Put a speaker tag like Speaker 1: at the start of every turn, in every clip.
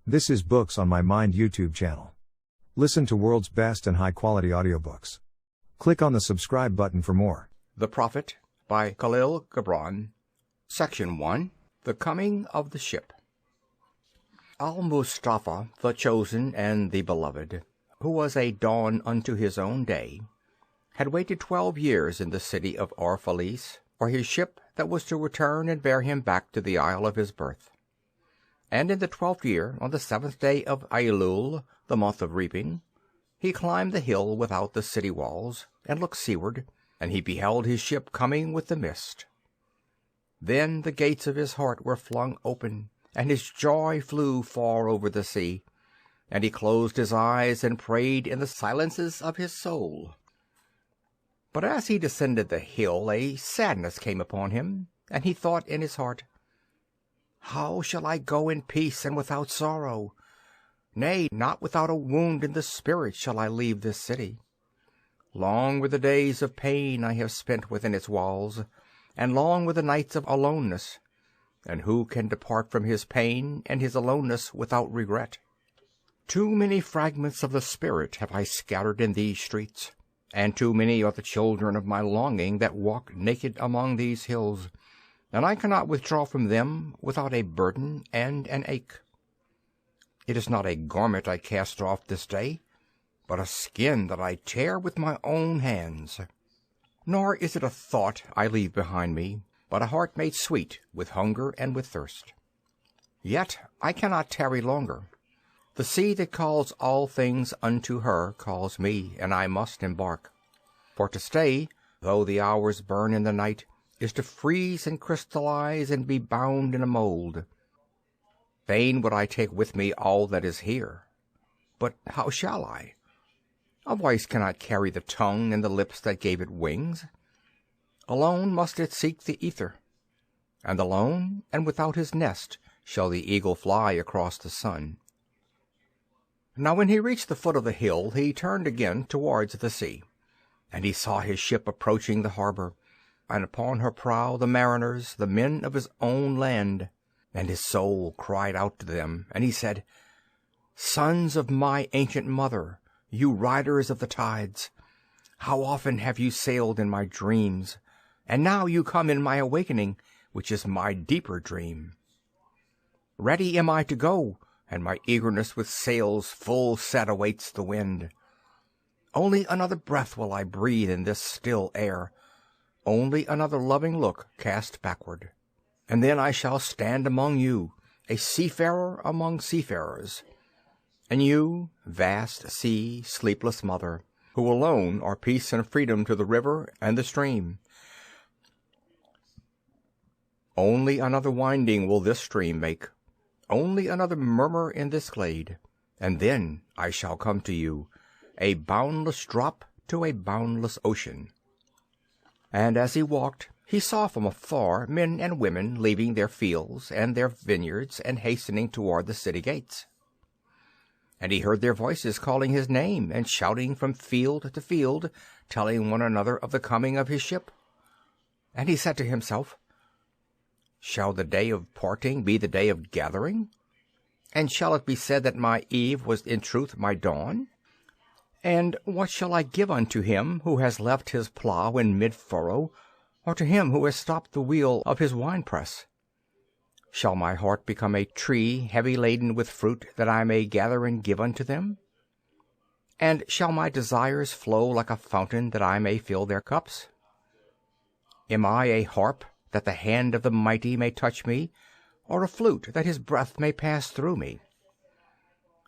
Speaker 1: This is Books on My Mind YouTube channel. Listen to world's best and high-quality audiobooks. Click on the subscribe button for more.
Speaker 2: The Prophet by Kahlil Gibran. Section 1. The Coming of the Ship. Al-Mustafa, the chosen and the beloved, who was a dawn unto his own day, had waited 12 years in the city of Orphalese for his ship that was to return and bear him back to the isle of his birth. And in the 12th year, on the 7th day of Ailul, the month of reaping, he climbed the hill without the city walls, and looked seaward, and he beheld his ship coming with the mist. Then the gates of his heart were flung open, and his joy flew far over the sea, and he closed his eyes and prayed in the silences of his soul. But as he descended the hill, a sadness came upon him, and he thought in his heart, "How shall I go in peace and without sorrow? Nay, not without a wound in the spirit shall I leave this city. Long were the days of pain I have spent within its walls, and long were the nights of aloneness. And who can depart from his pain and his aloneness without regret? Too many fragments of the spirit have I scattered in these streets, and too many are the children of my longing that walk naked among these hills, and I cannot withdraw from them without a burden and an ache. It is not a garment I cast off this day, but a skin that I tear with my own hands. Nor is it a thought I leave behind me, but a heart made sweet with hunger and with thirst. Yet I cannot tarry longer. The sea that calls all things unto her calls me, and I must embark. For to stay, though the hours burn in the night, is to freeze and crystallize and be bound in a mold. Fain would I take with me all that is here. But how shall I? A voice cannot carry the tongue and the lips that gave it wings. Alone must it seek the ether. And alone and without his nest shall the eagle fly across the sun. Now when he reached the foot of the hill, he turned again towards the sea, and he saw his ship approaching the harbor, and upon her prow the mariners, the men of his own land. And his soul cried out to them, and he said, "Sons of my ancient mother, you riders of the tides, how often have you sailed in my dreams, and now you come in my awakening, which is my deeper dream. Ready am I to go, and my eagerness with sails full set awaits the wind. Only another breath will I breathe in this still air, only another loving look cast backward. And then I shall stand among you, a seafarer among seafarers. And you, vast sea, sleepless mother, who alone are peace and freedom to the river and the stream. Only another winding will this stream make, only another murmur in this glade, and then I shall come to you, a boundless drop to a boundless ocean." And as he walked, he saw from afar men and women leaving their fields and their vineyards and hastening toward the city gates. And he heard their voices calling his name and shouting from field to field, telling one another of the coming of his ship. And he said to himself, "Shall the day of parting be the day of gathering? And shall it be said that my eve was in truth my dawn? And what shall I give unto him who has left his plough in mid-furrow, or to him who has stopped the wheel of his winepress? Shall my heart become a tree heavy laden with fruit, that I may gather and give unto them? And shall my desires flow like a fountain, that I may fill their cups? Am I a harp, that the hand of the mighty may touch me, or a flute, that his breath may pass through me?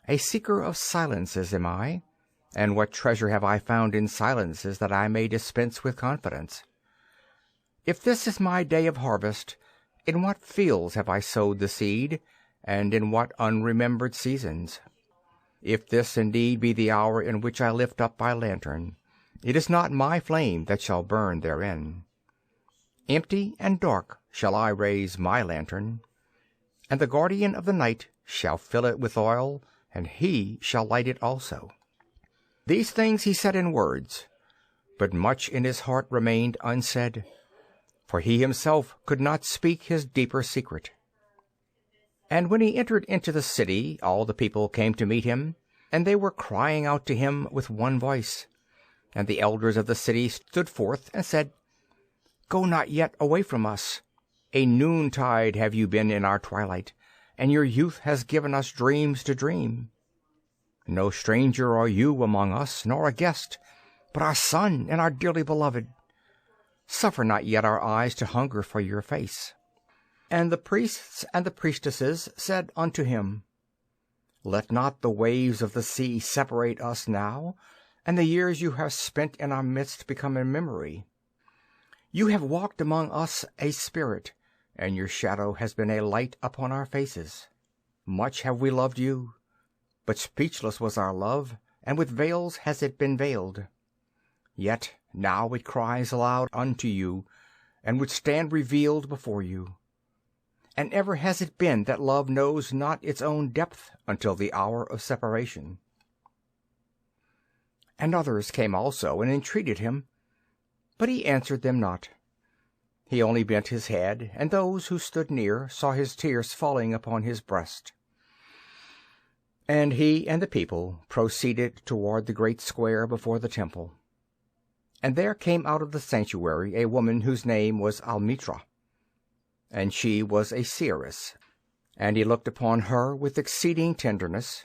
Speaker 2: A seeker of silences am I, and what treasure have I found in silences, that I may dispense with confidence? If this is my day of harvest, in what fields have I sowed the seed, and in what unremembered seasons? If this indeed be the hour in which I lift up my lantern, it is not my flame that shall burn therein. Empty and dark shall I raise my lantern, and the guardian of the night shall fill it with oil, and he shall light it also." These things he said in words, but much in his heart remained unsaid, for he himself could not speak his deeper secret. And when he entered into the city, all the people came to meet him, and they were crying out to him with one voice. And the elders of the city stood forth and said, Go not yet away from us. A noontide have you been in our twilight, and your youth has given us dreams to dream. No stranger are you among us, nor a guest, but our son and our dearly beloved. Suffer not yet our eyes to hunger for your face. And the priests and the priestesses said unto him, Let not the waves of the sea separate us now, and the years you have spent in our midst become a memory. You have walked among us a spirit, and your shadow has been a light upon our faces. Much have we loved you, but speechless was our love, and with veils has it been veiled. Yet now it cries aloud unto you, and would stand revealed before you. And ever has it been that love knows not its own depth until the hour of separation. And others came also and entreated him, but he answered them not. He only bent his head, and those who stood near saw his tears falling upon his breast. And he and the people proceeded toward the great square before the temple. And there came out of the sanctuary a woman whose name was Almitra, and she was a seeress. And he looked upon her with exceeding tenderness,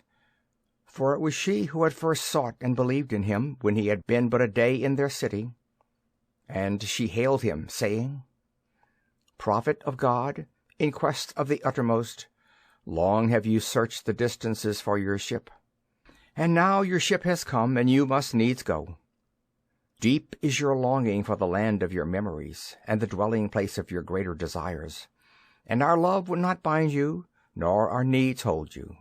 Speaker 2: for it was she who had first sought and believed in him when he had been but a day in their city. And she hailed him, saying, Prophet of God, in quest of the uttermost, long have you searched the distances for your ship. And now your ship has come, and you must needs go. Deep is your longing for the land of your memories, and the dwelling place of your greater desires. And our love would not bind you, nor our needs hold you.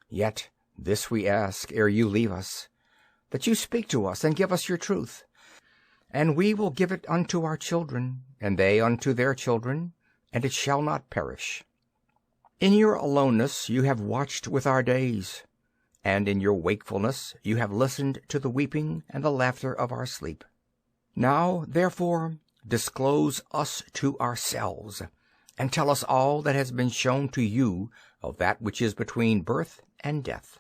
Speaker 2: Yet this we ask ere you leave us, that you speak to us and give us your truth. And we will give it unto our children, and they unto their children, and it shall not perish. In your aloneness you have watched with our days, and in your wakefulness you have listened to the weeping and the laughter of our sleep. Now, therefore, disclose us to ourselves, and tell us all that has been shown to you of that which is between birth and death.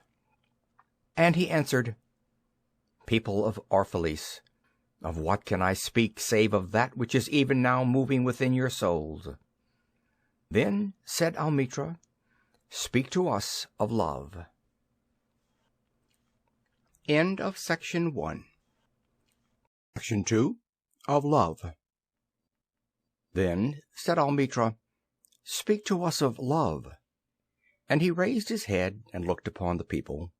Speaker 2: And he answered, People of Orphalese, of what can I speak save of that which is even now moving within your souls? Then said Almitra, Speak to us of love. End of Section 1. Section 2, of Love. Then said Almitra, Speak to us of love. And he raised his head and looked upon the people,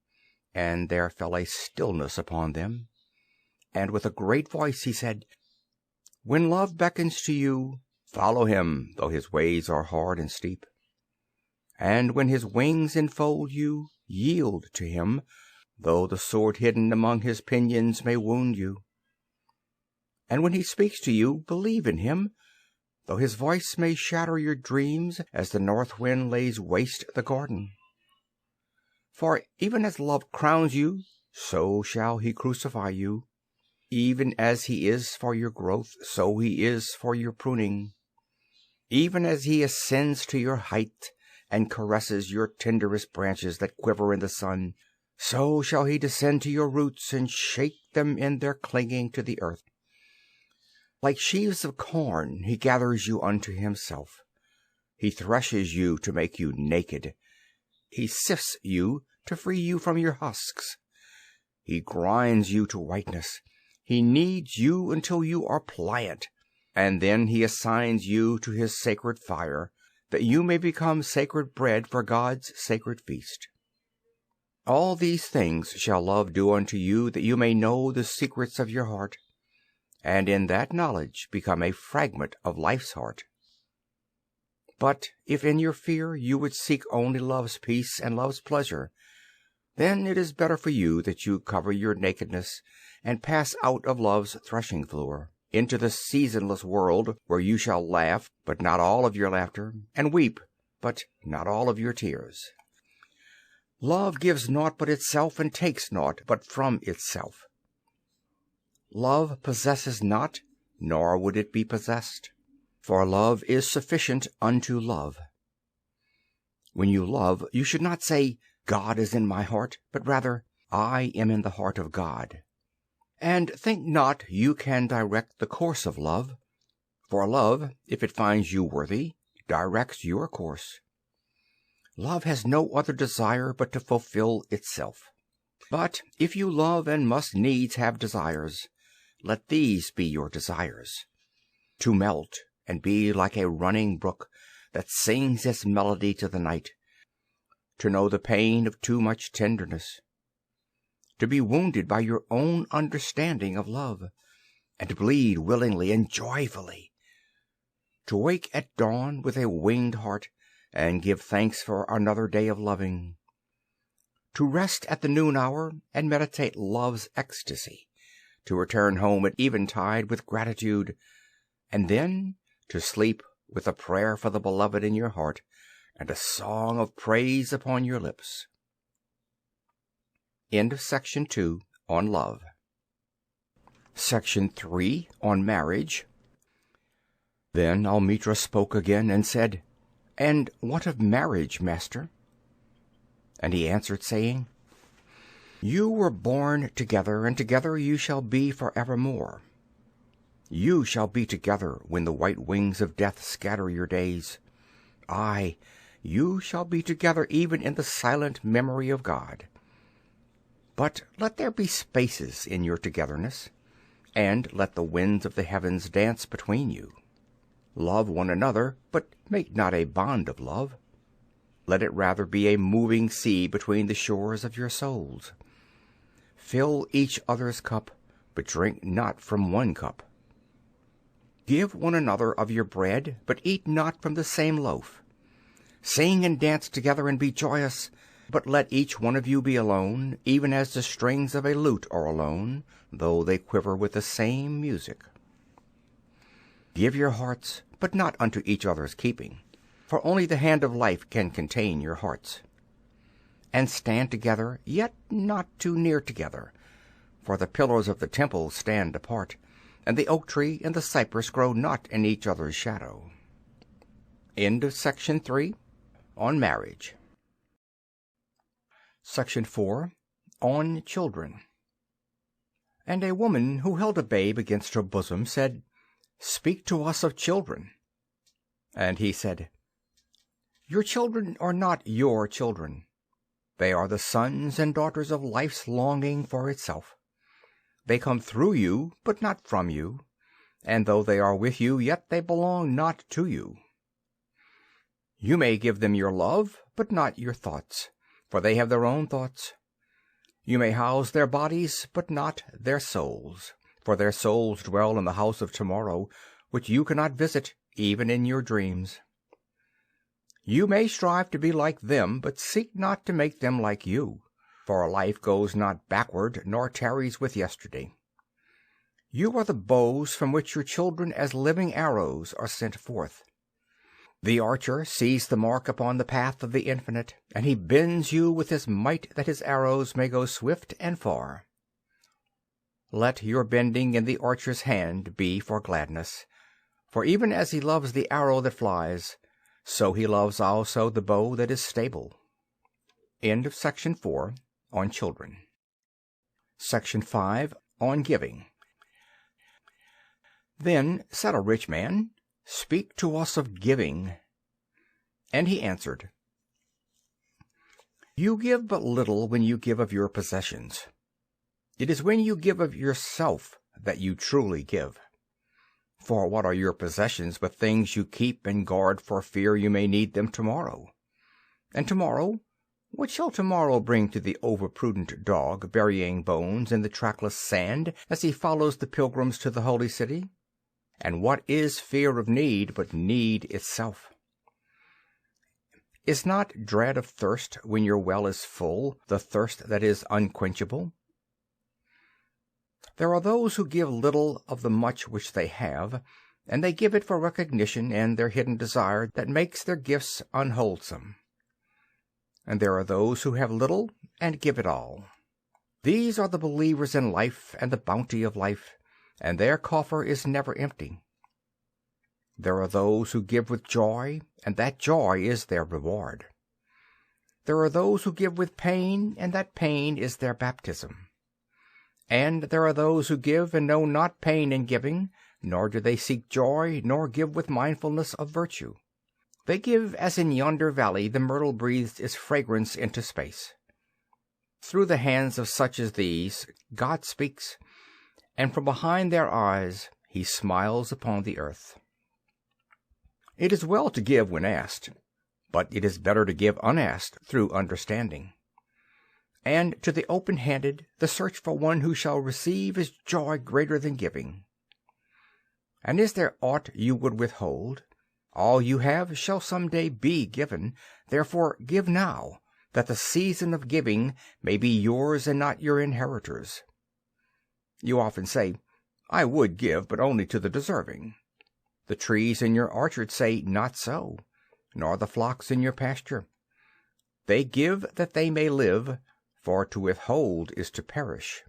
Speaker 2: and there fell a stillness upon them. And with a great voice he said, When love beckons to you, follow him, though his ways are hard and steep. And when his wings enfold you, yield to him, though the sword hidden among his pinions may wound you. And when he speaks to you, believe in him, though his voice may shatter your dreams as the north wind lays waste the garden. For even as love crowns you, so shall he crucify you. Even as he is for your growth, so he is for your pruning. Even as he ascends to your height and caresses your tenderest branches that quiver in the sun, so shall he descend to your roots and shake them in their clinging to the earth. Like sheaves of corn he gathers you unto himself. He threshes you to make you naked. He sifts you to free you from your husks. He grinds you to whiteness. He kneads you until you are pliant, and then he assigns you to his sacred fire, that you may become sacred bread for God's sacred feast. All these things shall love do unto you, that you may know the secrets of your heart, and in that knowledge become a fragment of life's heart. But if in your fear you would seek only love's peace and love's pleasure, then it is better for you that you cover your nakedness and pass out of love's threshing floor into the seasonless world, where you shall laugh, but not all of your laughter, and weep, but not all of your tears. Love gives naught but itself, and takes naught but from itself. Love possesses not, nor would it be possessed, for love is sufficient unto love. When you love, you should not say, God is in my heart, but rather, I am in the heart of God. And think not you can direct the course of love, for love, if it finds you worthy, directs your course. Love has no other desire but to fulfill itself. But if you love and must needs have desires, let these be your desires: to melt and be like a running brook that sings its melody to the night, to know the pain of too much tenderness, to be wounded by your own understanding of love, and to bleed willingly and joyfully, to wake at dawn with a winged heart, and give thanks for another day of loving, to rest at the noon hour and meditate love's ecstasy, to return home at eventide with gratitude, and then to sleep with a prayer for the beloved in your heart and a song of praise upon your lips. End of Section 2 on Love. Section 3 on Marriage. Then Almitra spoke again and said, And what of marriage, master? And he answered, saying, You were born together, and together you shall be for evermore. You shall be together when the white wings of death scatter your days. Aye, you shall be together even in the silent memory of God. But let there be spaces in your togetherness, and let the winds of the heavens dance between you. Love one another, but make not a bond of love. Let it rather be a moving sea between the shores of your souls. Fill each other's cup, but drink not from one cup. Give one another of your bread, but eat not from the same loaf. Sing and dance together and be joyous, but let each one of you be alone, even as the strings of a lute are alone, though they quiver with the same music. Give your hearts, but not unto each other's keeping, for only the hand of life can contain your hearts. And stand together, yet not too near together, for the pillars of the temple stand apart, and the oak tree and the cypress grow not in each other's shadow. End of Section 3 on Marriage. Section 4 on Children. And a woman who held a babe against her bosom said, Speak to us of children. And he said, Your children are not your children. They are the sons and daughters of life's longing for itself. They come through you, but not from you, and though they are with you, yet they belong not to you. You may give them your love, but not your thoughts, for they have their own thoughts. You may house their bodies, but not their souls, for their souls dwell in the house of tomorrow, which you cannot visit, even in your dreams. You may strive to be like them, but seek not to make them like you, for life goes not backward, nor tarries with yesterday. You are the bows from which your children as living arrows are sent forth. The archer sees the mark upon the path of the infinite, and he bends you with his might that his arrows may go swift and far. Let your bending in the archer's hand be for gladness, for even as he loves the arrow that flies, so he loves also the bow that is stable. End of Section 4 on Children. Section 5 on Giving. Then said a rich man, Speak to us of giving. And he answered, You give but little when you give of your possessions. It is when you give of yourself that you truly give. For what are your possessions but things you keep and guard for fear you may need them tomorrow? And tomorrow, what shall tomorrow bring to the overprudent dog burying bones in the trackless sand as he follows the pilgrims to the holy city? And what is fear of need but need itself? Is not dread of thirst when your well is full the thirst that is unquenchable? There are those who give little of the much which they have, and they give it for recognition and their hidden desire that makes their gifts unwholesome. And there are those who have little and give it all. These are the believers in life and the bounty of life, and their coffer is never empty. There are those who give with joy, and that joy is their reward. There are those who give with pain, and that pain is their baptism. And there are those who give and know not pain in giving, nor do they seek joy, nor give with mindfulness of virtue. They give as in yonder valley the myrtle breathes its fragrance into space. Through the hands of such as these God speaks, and from behind their eyes he smiles upon the earth. It is well to give when asked, but it is better to give unasked through understanding. And to the open-handed, the search for one who shall receive is joy greater than giving. And is there aught you would withhold? All you have shall some day be given. Therefore give now, that the season of giving may be yours and not your inheritors. You often say, I would give, but only to the deserving. The trees in your orchard say, not so, nor the flocks in your pasture. They give that they may live, for to withhold is to perish.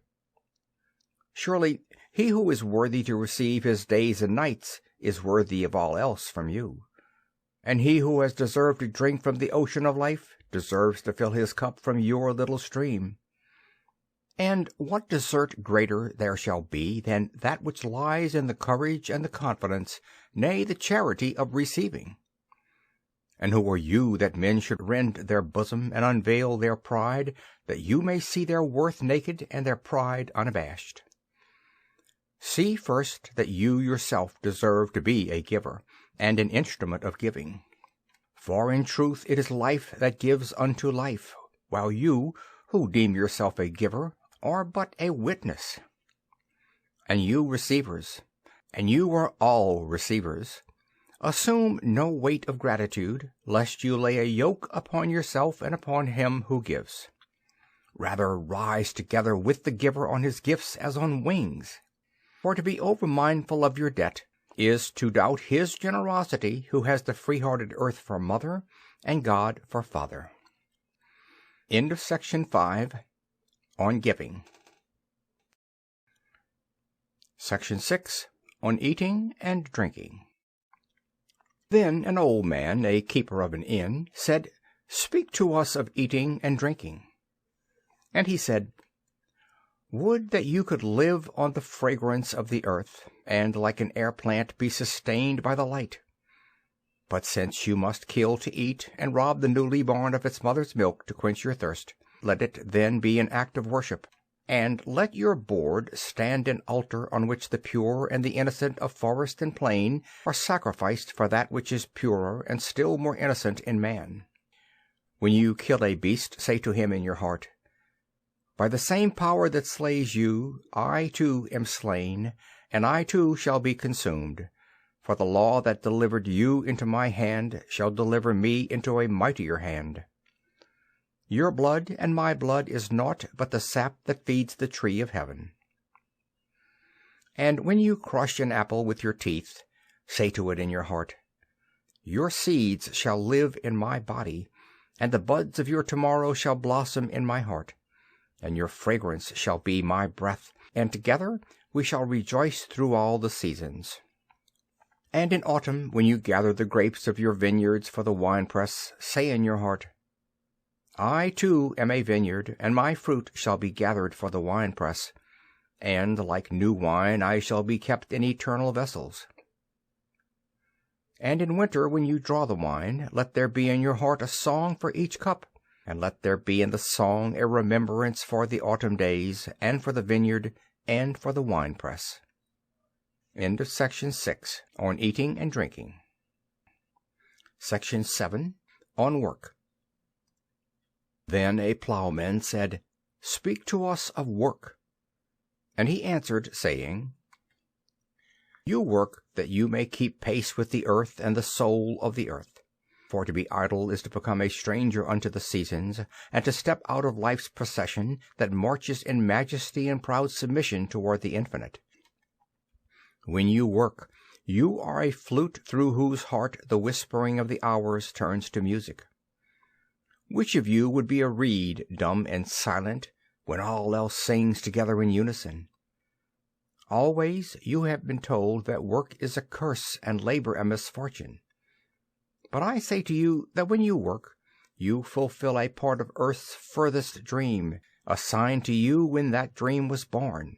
Speaker 2: Surely he who is worthy to receive his days and nights is worthy of all else from you. And he who has deserved to drink from the ocean of life deserves to fill his cup from your little stream. And what desert greater there shall be than that which lies in the courage and the confidence, nay, the charity of receiving? And who are you that men should rend their bosom and unveil their pride, that you may see their worth naked and their pride unabashed? See first that you yourself deserve to be a giver, and an instrument of giving. For in truth it is life that gives unto life, while you, who deem yourself a giver, are but a witness. And you receivers, and you are all receivers, assume no weight of gratitude, lest you lay a yoke upon yourself and upon him who gives. Rather rise together with the giver on his gifts as on wings. For to be over-mindful of your debt is to doubt his generosity who has the free-hearted earth for mother and God for father. End of section 5. On giving. Section 6. On eating and drinking. Then an old man, a keeper of an inn, said, Speak to us of eating and drinking. And he said, Would that you could live on the fragrance of the earth, and like an air plant be sustained by the light. But since you must kill to eat, and rob the newly born of its mother's milk to quench your thirst, let it then be an act of worship, and let your board stand an altar on which the pure and the innocent of forest and plain are sacrificed for that which is purer and still more innocent in man. When you kill a beast, say to him in your heart, By the same power that slays you, I too am slain, and I too shall be consumed. For the law that delivered you into my hand shall deliver me into a mightier hand. Your blood and my blood is naught but the sap that feeds the tree of heaven. And when you crush an apple with your teeth, say to it in your heart, Your seeds shall live in my body, and the buds of your tomorrow shall blossom in my heart, and your fragrance shall be my breath, and together we shall rejoice through all the seasons. And in autumn, when you gather the grapes of your vineyards for the winepress, say in your heart, I too am a vineyard, and my fruit shall be gathered for the winepress, and like new wine I shall be kept in eternal vessels. And in winter, when you draw the wine, let there be in your heart a song for each cup, and let there be in the song a remembrance for the autumn days, and for the vineyard, and for the winepress. End of section 6. On eating and drinking. Section 7. On work. Then a plowman said, Speak to us of work. And he answered, saying, You work that you may keep pace with the earth and the soul of the earth. For to be idle is to become a stranger unto the seasons, and to step out of life's procession that marches in majesty and proud submission toward the infinite. When you work, you are a flute through whose heart the whispering of the hours turns to music. Which of you would be a reed, dumb and silent, when all else sings together in unison? Always you have been told that work is a curse and labor a misfortune. But I say to you that when you work, you fulfill a part of earth's furthest dream, assigned to you when that dream was born.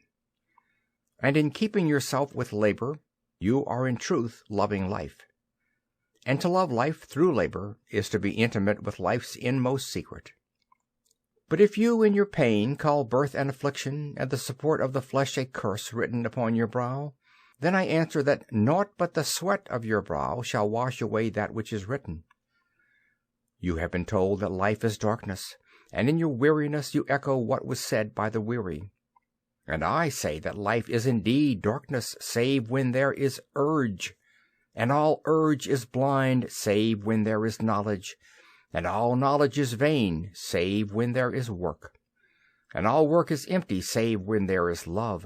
Speaker 2: And in keeping yourself with labor, you are in truth loving life. And to love life through labor is to be intimate with life's inmost secret. But if you in your pain call birth an affliction, and the support of the flesh a curse written upon your brow, then I answer that naught but the sweat of your brow shall wash away that which is written. You have been told that life is darkness, and in your weariness you echo what was said by the weary. And I say that life is indeed darkness, save when there is urge, and all urge is blind, save when there is knowledge, and all knowledge is vain, save when there is work, and all work is empty, save when there is love.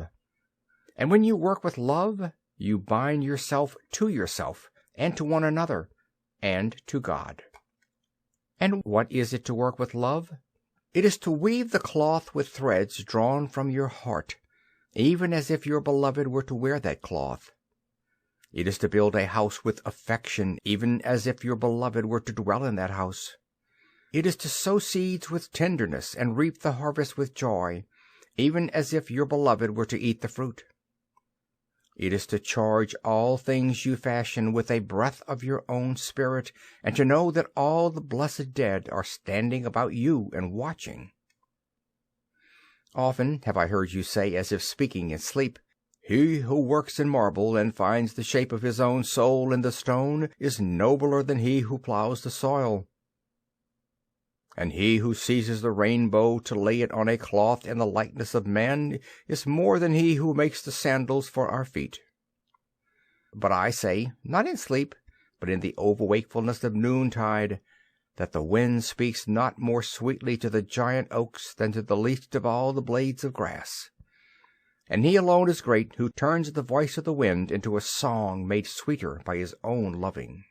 Speaker 2: And when you work with love, you bind yourself and to one another, and to God. And what is it to work with love? It is to weave the cloth with threads drawn from your heart, even as if your beloved were to wear that cloth. It is to build a house with affection, even as if your beloved were to dwell in that house. It is to sow seeds with tenderness and reap the harvest with joy, even as if your beloved were to eat the fruit. It is to charge all things you fashion with a breath of your own spirit, and to know that all the blessed dead are standing about you and watching. Often have I heard you say, as if speaking in sleep, "He who works in marble and finds the shape of his own soul in the stone is nobler than he who plows the soil. And he who seizes the rainbow to lay it on a cloth in the likeness of man is more than he who makes the sandals for our feet." But I say, not in sleep, but in the overwakefulness of noontide, that the wind speaks not more sweetly to the giant oaks than to the least of all the blades of grass. And he alone is great who turns the voice of the wind into a song made sweeter by his own loving.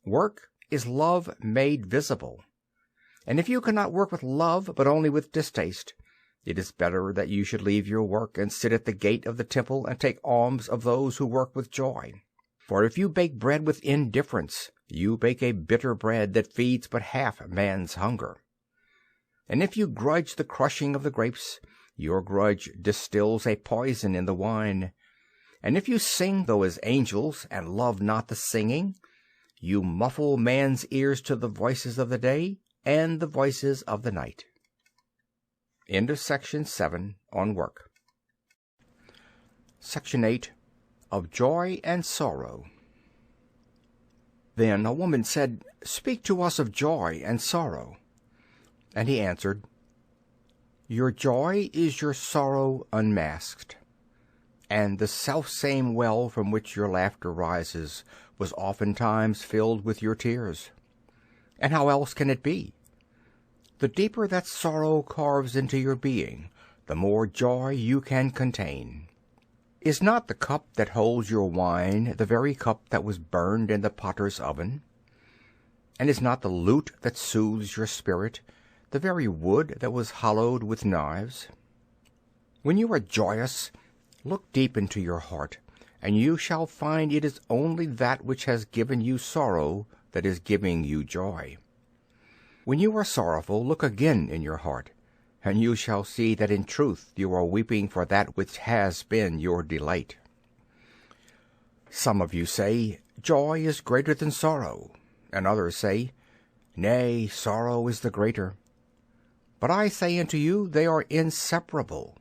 Speaker 2: Work is love made visible. And if you cannot work with love, but only with distaste, it is better that you should leave your work and sit at the gate of the temple and take alms of those who work with joy. For if you bake bread with indifference, you bake a bitter bread that feeds but half man's hunger. And if you grudge the crushing of the grapes, your grudge distills a poison in the wine. And if you sing though as angels, and love not the singing, you muffle man's ears to the voices of the day and the voices of the night. End of Section 7 on Work. Section 8 of Joy and Sorrow. Then a woman said, "Speak to us of joy and sorrow." And he answered, "Your joy is your sorrow unmasked, and the selfsame well from which your laughter rises was oftentimes filled with your tears. And how else can it be? The deeper that sorrow carves into your being, the more joy you can contain. Is not the cup that holds your wine the very cup that was burned in the potter's oven? And is not the lute that soothes your spirit the very wood that was hollowed with knives? When you are joyous, look deep into your heart, and you shall find it is only that which has given you sorrow that is giving you joy. When you are sorrowful, look again in your heart, and you shall see that in truth you are weeping for that which has been your delight. Some of you say, "Joy is greater than sorrow," and others say, "Nay, sorrow is the greater." But I say unto you, they are inseparable.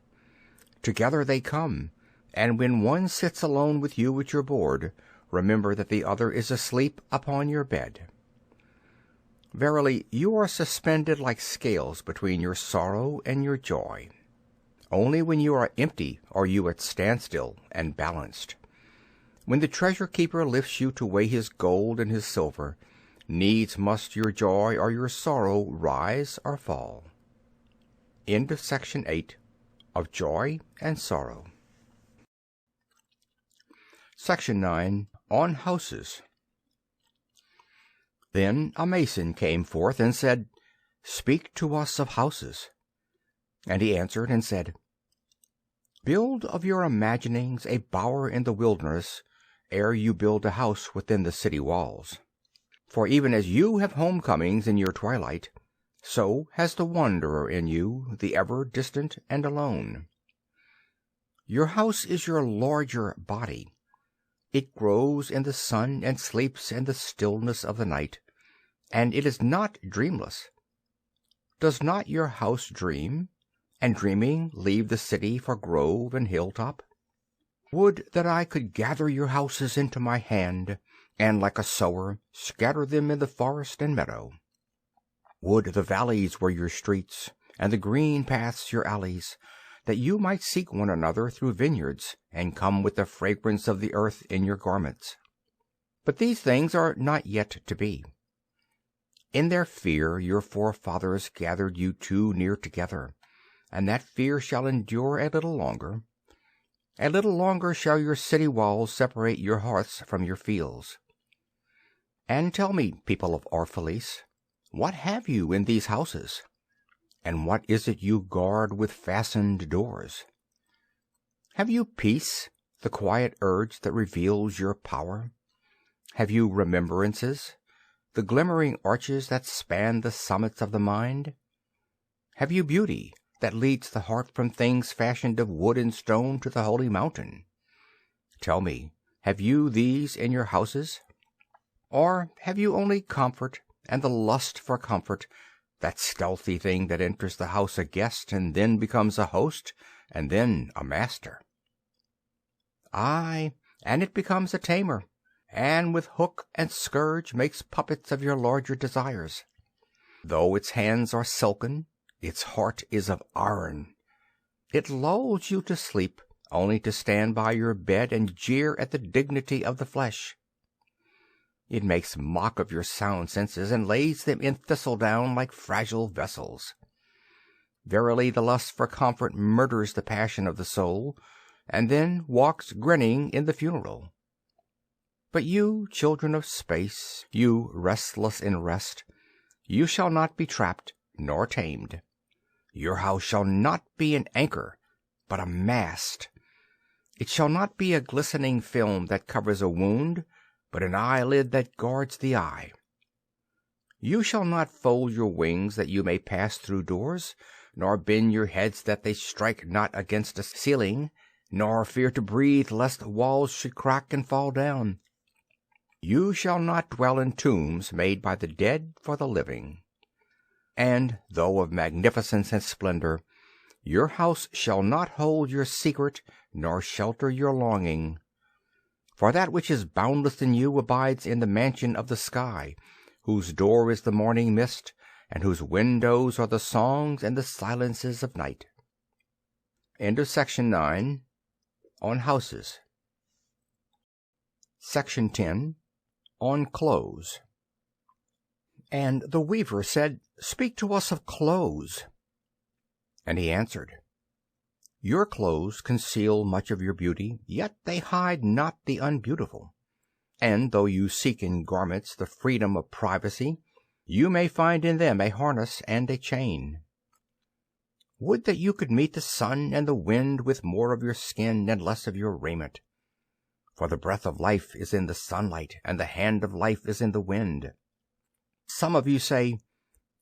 Speaker 2: Together they come, and when one sits alone with you at your board, remember that the other is asleep upon your bed. Verily, you are suspended like scales between your sorrow and your joy. Only when you are empty are you at standstill and balanced. When the treasure-keeper lifts you to weigh his gold and his silver, needs must your joy or your sorrow rise or fall. End of Section 8 of Joy and Sorrow. Section 9 on Houses. Then a mason came forth and said, "Speak to us of houses." And he answered and said, "Build of your imaginings a bower in the wilderness, ere you build a house within the city walls. For even as you have homecomings in your twilight, so has the wanderer in you, the ever distant and alone. Your house is your larger body. It grows in the sun and sleeps in the stillness of the night, and it is not dreamless. Does not your house dream, and dreaming leave the city for grove and hilltop? Would that I could gather your houses into my hand, and like a sower scatter them in the forest and meadow. Would the valleys were your streets, and the green paths your alleys, that you might seek one another through vineyards, and come with the fragrance of the earth in your garments. But these things are not yet to be. In their fear your forefathers gathered you too near together, and that fear shall endure a little longer. A little longer shall your city walls separate your hearths from your fields. And tell me, people of Orphalese, what have you in these houses? And what is it you guard with fastened doors? Have you peace, the quiet urge that reveals your power? Have you remembrances, the glimmering arches that span the summits of the mind? Have you beauty, that leads the heart from things fashioned of wood and stone to the holy mountain? Tell me, have you these in your houses? Or have you only comfort, and the lust for comfort, that stealthy thing that enters the house a guest, and then becomes a host, and then a master? Aye, and it becomes a tamer, and with hook and scourge makes puppets of your larger desires. Though its hands are silken, its heart is of iron. It lulls you to sleep, only to stand by your bed and jeer at the dignity of the flesh. It makes mock of your sound senses, and lays them in thistledown like fragile vessels. Verily, the lust for comfort murders the passion of the soul, and then walks grinning in the funeral. But you, children of space, you restless in rest, you shall not be trapped nor tamed. Your house shall not be an anchor, but a mast. It shall not be a glistening film that covers a wound, but an eyelid that guards the eye. You shall not fold your wings that you may pass through doors, nor bend your heads that they strike not against a ceiling, nor fear to breathe lest walls should crack and fall down. You shall not dwell in tombs made by the dead for the living. And, though of magnificence and splendor, your house shall not hold your secret, nor shelter your longing. For that which is boundless in you abides in the mansion of the sky, whose door is the morning mist, and whose windows are the songs and the silences of night. End of Section 9. On Houses. Section 10. On Clothes. And the weaver said, Speak to us of clothes. And he answered, Your clothes conceal much of your beauty, yet they hide not the unbeautiful. And though you seek in garments the freedom of privacy, you may find in them a harness and a chain. Would that you could meet the sun and the wind with more of your skin and less of your raiment. For the breath of life is in the sunlight, and the hand of life is in the wind. Some of you say,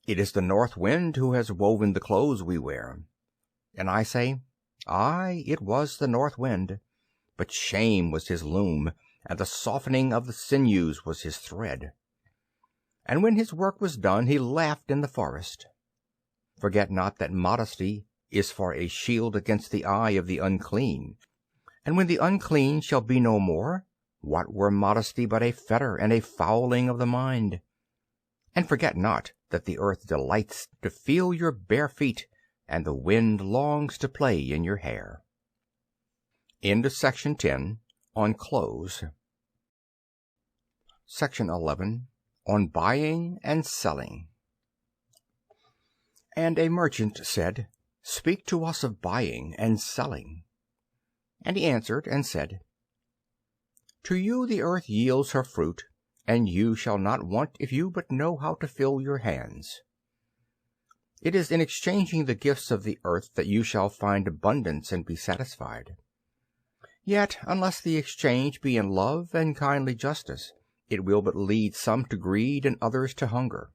Speaker 2: It is the north wind who has woven the clothes we wear. And I say, Aye, it was the north wind, but shame was his loom, and the softening of the sinews was his thread. And when his work was done, he laughed in the forest. Forget not that modesty is for a shield against the eye of the unclean. And when the unclean shall be no more, what were modesty but a fetter and a fouling of the mind? And forget not that the earth delights to feel your bare feet, and the wind longs to play in your hair. End of Section 10. On Clothes. Section 11. On Buying and Selling. And a merchant said, Speak to us of buying and selling. And he answered and said, To you the earth yields her fruit, and you shall not want if you but know how to fill your hands. It is in exchanging the gifts of the earth that you shall find abundance and be satisfied. Yet, unless the exchange be in love and kindly justice, it will but lead some to greed and others to hunger.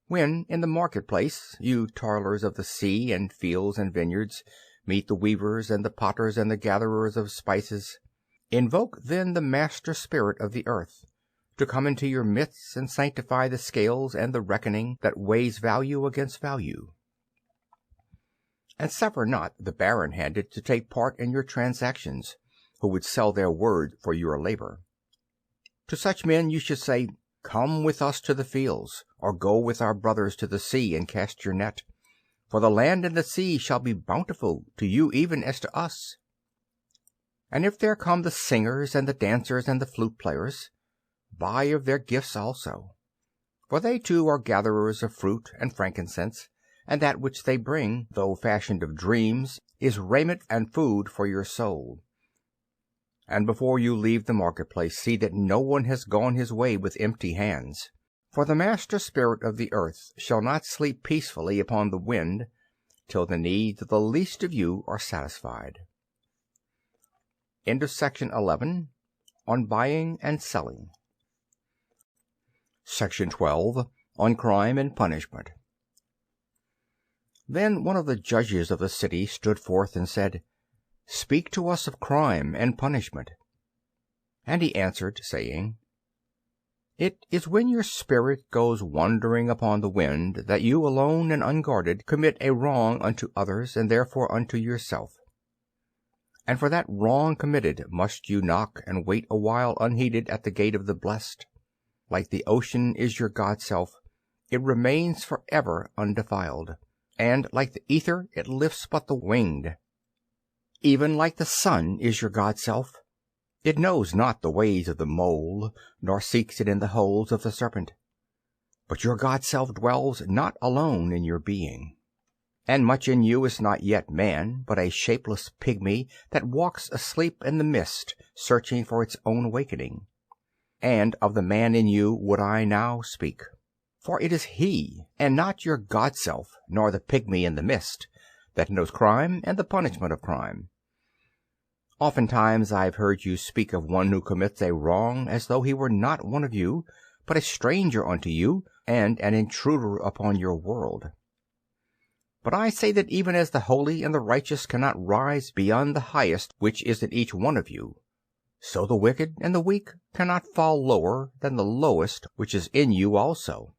Speaker 2: When in the marketplace you toilers of the sea and fields and vineyards meet the weavers and the potters and the gatherers of spices, invoke then the master spirit of the earth to come into your midst and sanctify the scales and the reckoning that weighs value against value. And suffer not the barren-handed to take part in your transactions, who would sell their word for your labor. To such men you should say, "Come with us to the fields, or go with our brothers to the sea and cast your net, for the land and the sea shall be bountiful to you even as to us." And if there come the singers and the dancers and the flute players, buy of their gifts also, for they too are gatherers of fruit and frankincense, and that which they bring, though fashioned of dreams, is raiment and food for your soul. And before you leave the marketplace, see that no one has gone his way with empty hands. For the master spirit of the earth shall not sleep peacefully upon the wind, till the needs of the least of you are satisfied. End of section 11. On buying and selling. Section 12. On crime and punishment. Then one of the judges of the city stood forth and said, "Speak to us of crime and punishment." And he answered, saying, "It is when your spirit goes wandering upon the wind, that you alone and unguarded commit a wrong unto others, and therefore unto yourself. And for that wrong committed must you knock and wait a while unheeded at the gate of the blessed. Like the ocean is your God-self, it remains forever undefiled, and like the ether it lifts but the winged. Even like the sun is your God-self, it knows not the ways of the mole, nor seeks it in the holes of the serpent. But your God-self dwells not alone in your being. And much in you is not yet man, but a shapeless pygmy that walks asleep in the mist, searching for its own awakening. And of the man in you would I now speak. For it is he, and not your God-self, nor the pygmy in the mist, that knows crime and the punishment of crime. Oftentimes I have heard you speak of one who commits a wrong as though he were not one of you, but a stranger unto you, and an intruder upon your world. But I say that even as the holy and the righteous cannot rise beyond the highest which is in each one of you, so the wicked and the weak cannot fall lower than the lowest which is in you also.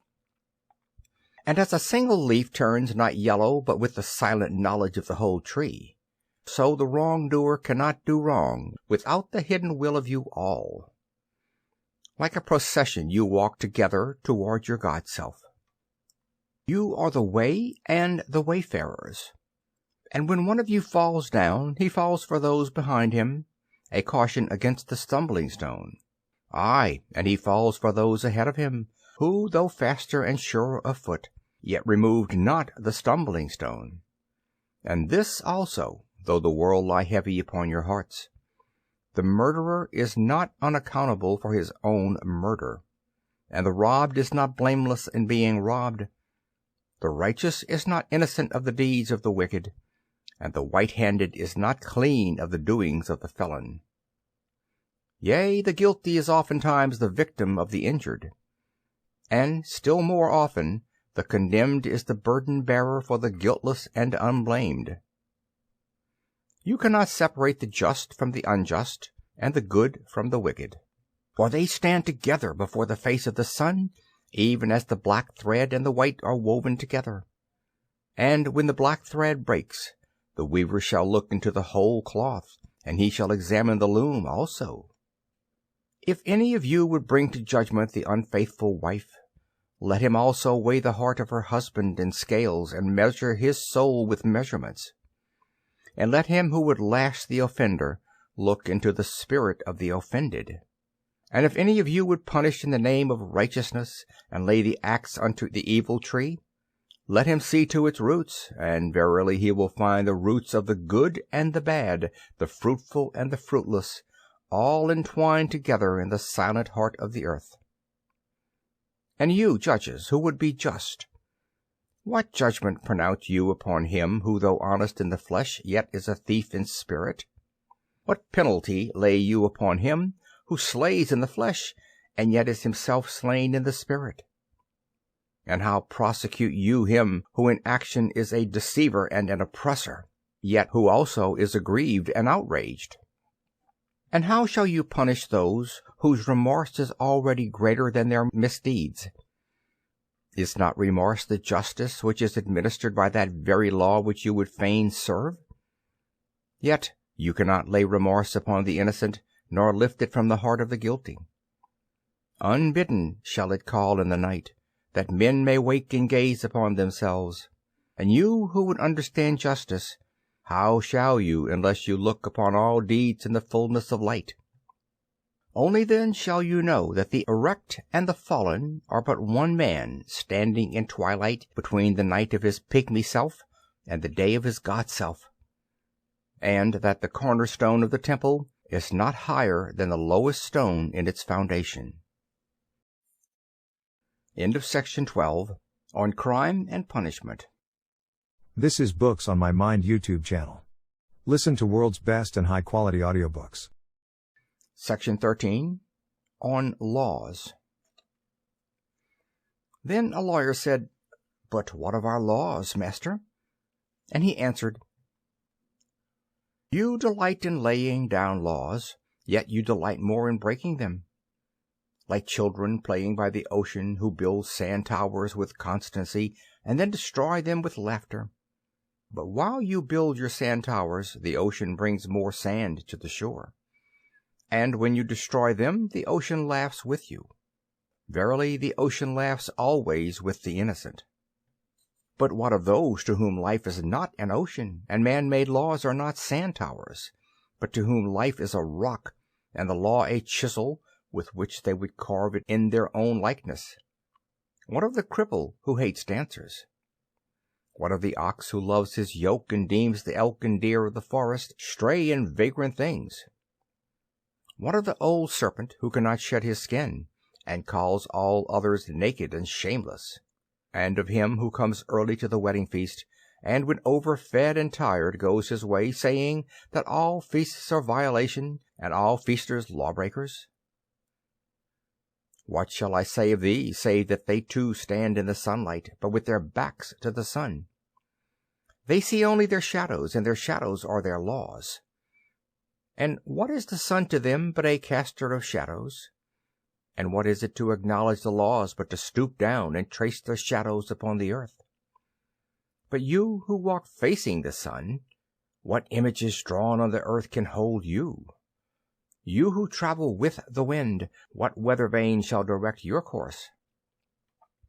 Speaker 2: And as a single leaf turns not yellow but with the silent knowledge of the whole tree, so the wrongdoer cannot do wrong without the hidden will of you all. Like a procession you walk together toward your God-self. You are the way and the wayfarers. And when one of you falls down, he falls for those behind him, a caution against the stumbling stone. Aye, and he falls for those ahead of him, who, though faster and surer of foot, yet removed not the stumbling stone. And this also, though the world lie heavy upon your hearts. The murderer is not unaccountable for his own murder, and the robbed is not blameless in being robbed. The righteous is not innocent of the deeds of the wicked, and the white-handed is not clean of the doings of the felon. Yea, the guilty is oftentimes the victim of the injured, and still more often the condemned is the burden-bearer for the guiltless and unblamed. You cannot separate the just from the unjust, and the good from the wicked. For they stand together before the face of the sun, even as the black thread and the white are woven together. And when the black thread breaks, the weaver shall look into the whole cloth, and he shall examine the loom also. If any of you would bring to judgment the unfaithful wife, let him also weigh the heart of her husband in scales, and measure his soul with measurements. And let him who would lash the offender look into the spirit of the offended. And if any of you would punish in the name of righteousness, and lay the axe unto the evil tree, let him see to its roots, and verily he will find the roots of the good and the bad, the fruitful and the fruitless, all entwined together in the silent heart of the earth. And you, judges, who would be just, what judgment pronounce you upon him who, though honest in the flesh, yet is a thief in spirit? What penalty lay you upon him who slays in the flesh, and yet is himself slain in the spirit? And how prosecute you him who in action is a deceiver and an oppressor, yet who also is aggrieved and outraged? And how shall you punish those whose remorse is already greater than their misdeeds? Is not remorse the justice which is administered by that very law which you would fain serve? Yet you cannot lay remorse upon the innocent, nor lift it from the heart of the guilty. Unbidden shall it call in the night, that men may wake and gaze upon themselves. And you who would understand justice, how shall you unless you look upon all deeds in the fullness of light? Only then shall you know that the erect and the fallen are but one man standing in twilight between the night of his pygmy self and the day of his god self, and that the cornerstone of the temple is not higher than the lowest stone in its foundation. End of section 12, on crime and punishment.
Speaker 1: This is Books on My Mind YouTube channel. Listen to world's best and high-quality audiobooks.
Speaker 2: Section 13, on laws. Then a lawyer said, "But what of our laws, master?" And he answered, "You delight in laying down laws, yet you delight more in breaking them. Like children playing by the ocean, who build sand towers with constancy and then destroy them with laughter. But while you build your sand towers, the ocean brings more sand to the shore. And when you destroy them, the ocean laughs with you. Verily, the ocean laughs always with the innocent. But what of those to whom life is not an ocean, and man-made laws are not sand towers, but to whom life is a rock, and the law a chisel, with which they would carve it in their own likeness? What of the cripple who hates dancers? What of the ox who loves his yoke and deems the elk and deer of the forest stray and vagrant things? What of the old serpent who cannot shed his skin, and calls all others naked and shameless? And of him who comes early to the wedding feast, and when overfed and tired goes his way, saying that all feasts are violation, and all feasters lawbreakers? What shall I say of these, save that they too stand in the sunlight, but with their backs to the sun? They see only their shadows, and their shadows are their laws. And what is the sun to them but a caster of shadows? And what is it to acknowledge the laws but to stoop down and trace their shadows upon the earth? But you who walk facing the sun, what images drawn on the earth can hold you? You who travel with the wind, what weather vane shall direct your course?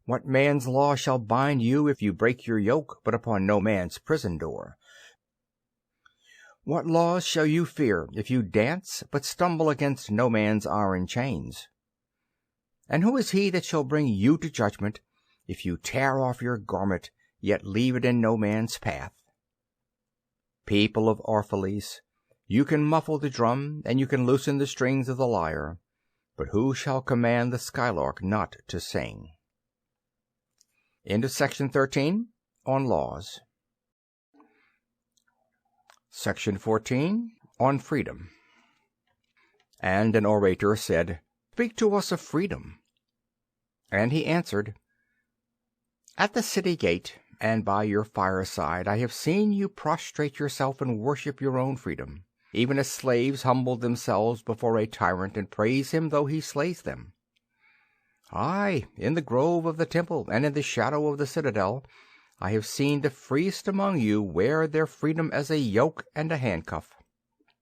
Speaker 2: What man's law shall bind you if you break your yoke, but upon no man's prison door? What laws shall you fear if you dance, but stumble against no man's iron chains? And who is he that shall bring you to judgment, if you tear off your garment, yet leave it in no man's path? People of Orphalese, you can muffle the drum, and you can loosen the strings of the lyre, but who shall command the skylark not to sing? End of section 13, on laws. Section 14, on freedom. And an orator said, "Speak to us of freedom." And he answered, "At the city gate and by your fireside I have seen you prostrate yourself and worship your own freedom, even as slaves humble themselves before a tyrant and praise him though he slays them. Aye, in the grove of the temple and in the shadow of the citadel I have seen the freest among you wear their freedom as a yoke and a handcuff.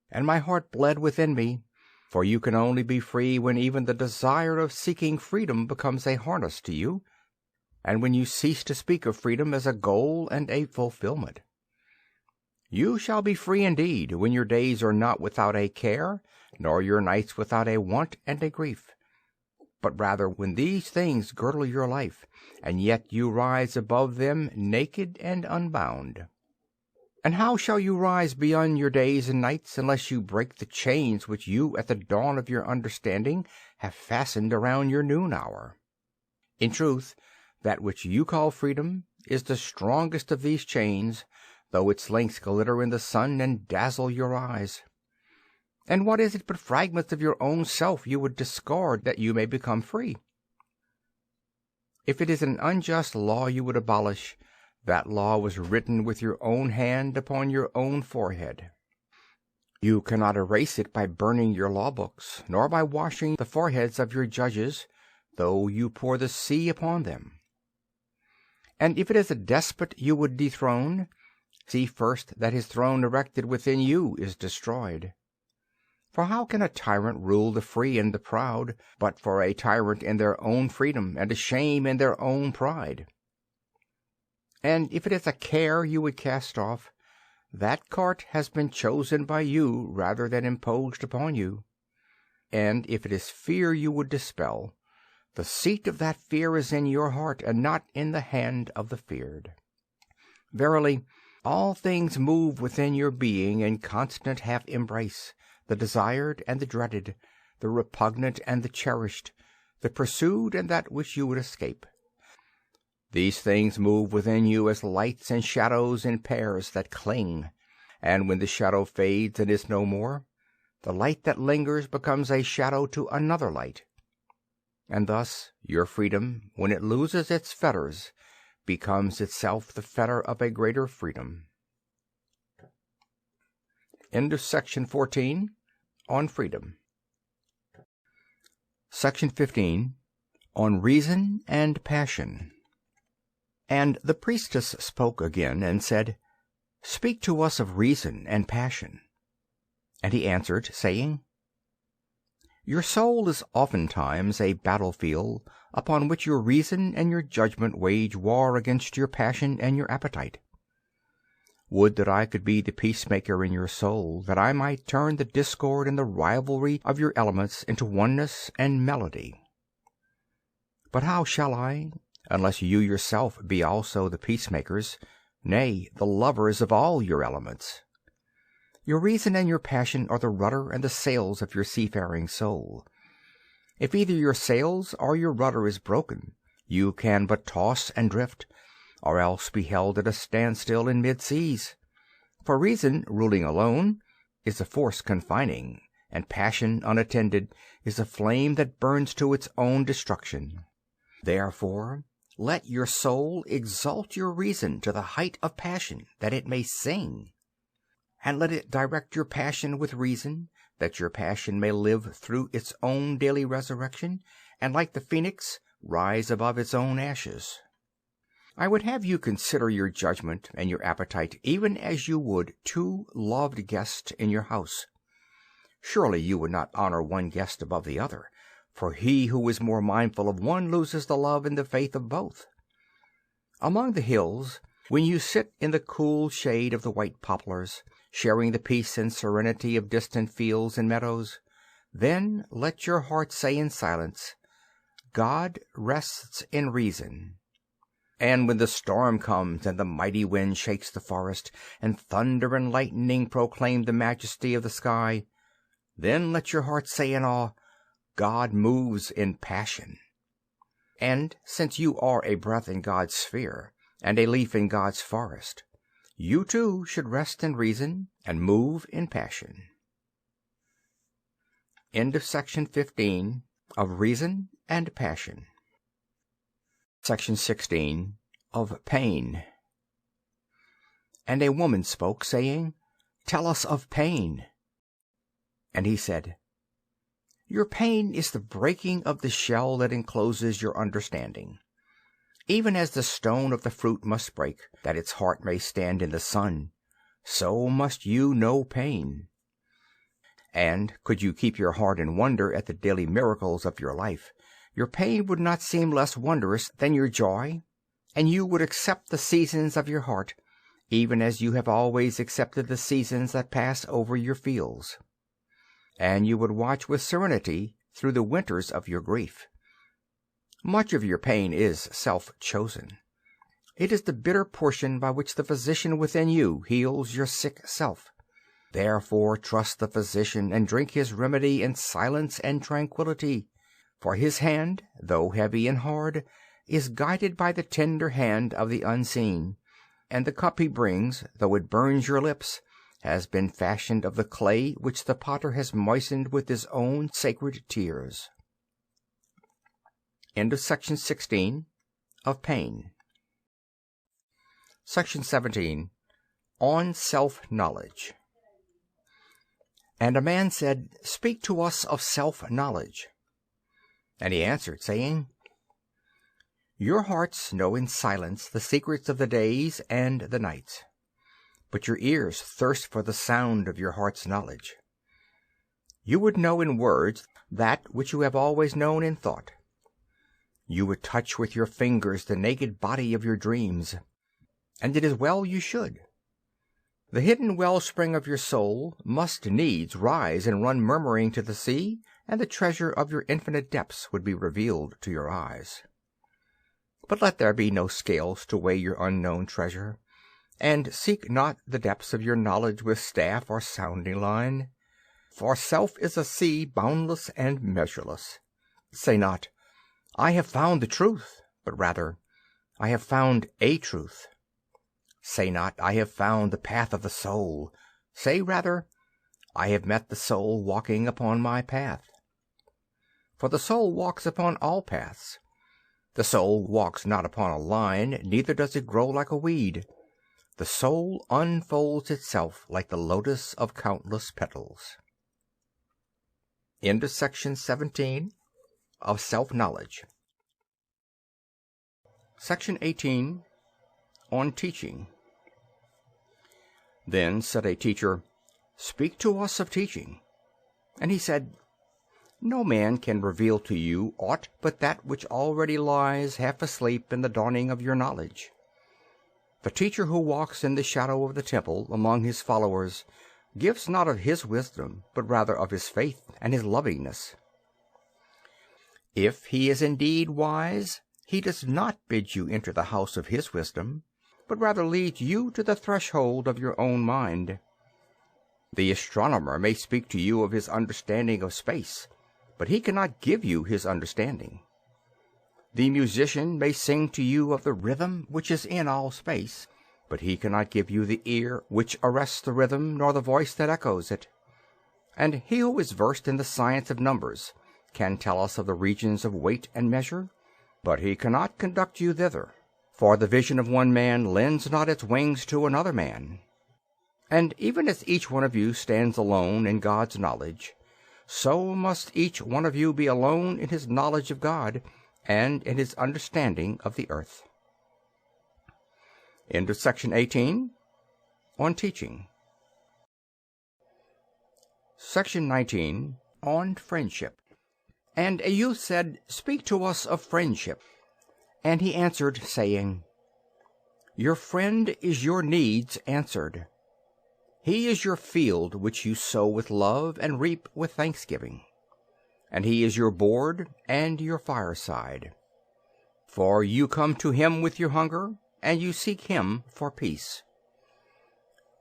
Speaker 2: And my heart bled within me, for you can only be free when even the desire of seeking freedom becomes a harness to you, and when you cease to speak of freedom as a goal and a fulfillment. You shall be free indeed when your days are not without a care, nor your nights without a want and a grief, but rather when these things girdle your life, and yet you rise above them naked and unbound. And how shall you rise beyond your days and nights unless you break the chains which you at the dawn of your understanding have fastened around your noon hour? In truth, that which you call freedom is the strongest of these chains, though its links glitter in the sun and dazzle your eyes. And what is it but fragments of your own self you would discard that you may become free? If it is an unjust law you would abolish, that law was written with your own hand upon your own forehead. You cannot erase it by burning your law books, nor by washing the foreheads of your judges, though you pour the sea upon them. And if it is a despot you would dethrone, see first that his throne erected within you is destroyed. For how can a tyrant rule the free and the proud, but for a tyrant in their own freedom, and a shame in their own pride? And if it is a care you would cast off, that cart has been chosen by you rather than imposed upon you. And if it is fear you would dispel, the seat of that fear is in your heart, and not in the hand of the feared. Verily, all things move within your being in constant half embrace, the desired and the dreaded, the repugnant and the cherished, the pursued and that which you would escape. These things move within you as lights and shadows in pairs that cling, and when the shadow fades and is no more, the light that lingers becomes a shadow to another light. And thus your freedom, when it loses its fetters, becomes itself the fetter of a greater freedom. End of section 14. On freedom. Section 15. On reason and passion. And the priestess spoke again, and said, Speak to us of reason and passion. And he answered, saying, Your soul is oftentimes a battlefield upon which your reason and your judgment wage war against your passion and your appetite. Would that I could be the peacemaker in your soul, that I might turn the discord and the rivalry of your elements into oneness and melody. But how shall I, unless you yourself be also the peacemakers, nay, the lovers of all your elements? Your reason and your passion are the rudder and the sails of your seafaring soul. If either your sails or your rudder is broken, you can but toss and drift, or else be held at a standstill in mid-seas. For reason, ruling alone, is a force confining, and passion, unattended, is a flame that burns to its own destruction. Therefore, let your soul exalt your reason to the height of passion, that it may sing. And let it direct your passion with reason, that your passion may live through its own daily resurrection, and like the phoenix, rise above its own ashes. I would have you consider your judgment and your appetite even as you would two loved guests in your house. Surely you would not honor one guest above the other, for he who is more mindful of one loses the love and the faith of both. Among the hills, when you sit in the cool shade of the white poplars, sharing the peace and serenity of distant fields and meadows, then let your heart say in silence, God rests in reason. And when the storm comes, and the mighty wind shakes the forest, and thunder and lightning proclaim the majesty of the sky, then let your heart say in awe, God moves in passion. And since you are a breath in God's sphere, and a leaf in God's forest, you too should rest in reason, and move in passion. End of section 15 of Reason and Passion. Section 16 of Pain. And a woman spoke, saying, Tell us of pain. And he said, Your pain is the breaking of the shell that encloses your understanding. Even as the stone of the fruit must break, that its heart may stand in the sun, so must you know pain. And could you keep your heart in wonder at the daily miracles of your life, your pain would not seem less wondrous than your joy, and you would accept the seasons of your heart, even as you have always accepted the seasons that pass over your fields. And you would watch with serenity through the winters of your grief. Much of your pain is self-chosen. It is the bitter portion by which the physician within you heals your sick self. Therefore trust the physician, and drink his remedy in silence and tranquillity. For his hand, though heavy and hard, is guided by the tender hand of the unseen, and the cup he brings, though it burns your lips, has been fashioned of the clay which the potter has moistened with his own sacred tears. End of section 16 of Pain. Section 17 on self-knowledge. And a man said, Speak to us of self-knowledge. And he answered, saying, Your hearts know in silence the secrets of the days and the nights, but your ears thirst for the sound of your heart's knowledge. You would know in words that which you have always known in thought. You would touch with your fingers the naked body of your dreams, and it is well you should. The hidden wellspring of your soul must needs rise and run murmuring to the sea, and the treasure of your infinite depths would be revealed to your eyes. But let there be no scales to weigh your unknown treasure, and seek not the depths of your knowledge with staff or sounding line. For self is a sea boundless and measureless. Say not, I have found the truth, but rather, I have found a truth. Say not, I have found the path of the soul. Say rather, I have met the soul walking upon my path. For the soul walks upon all paths. The soul walks not upon a line, neither does it grow like a weed. The soul unfolds itself like the lotus of countless petals. End of section 17 of self-knowledge. Section 18 on teaching. Then said a teacher, Speak to us of teaching. And he said, No man can reveal to you aught but that which already lies half asleep in the dawning of your knowledge. The teacher who walks in the shadow of the temple among his followers gives not of his wisdom, but rather of his faith and his lovingness. If he is indeed wise, he does not bid you enter the house of his wisdom, but rather leads you to the threshold of your own mind. The astronomer may speak to you of his understanding of space, but he cannot give you his understanding. The musician may sing to you of the rhythm which is in all space, but he cannot give you the ear which arrests the rhythm, nor the voice that echoes it. And he who is versed in the science of numbers can tell us of the regions of weight and measure, but he cannot conduct you thither, for the vision of one man lends not its wings to another man. And even as each one of you stands alone in God's knowledge, so must each one of you be alone in his knowledge of God and in his understanding of the earth. End of section 18 on teaching. Section 19 on friendship. And a youth said, Speak to us of friendship. And he answered, saying, Your friend is your needs answered. He is your field which you sow with love and reap with thanksgiving. And he is your board and your fireside. For you come to him with your hunger, and you seek him for peace.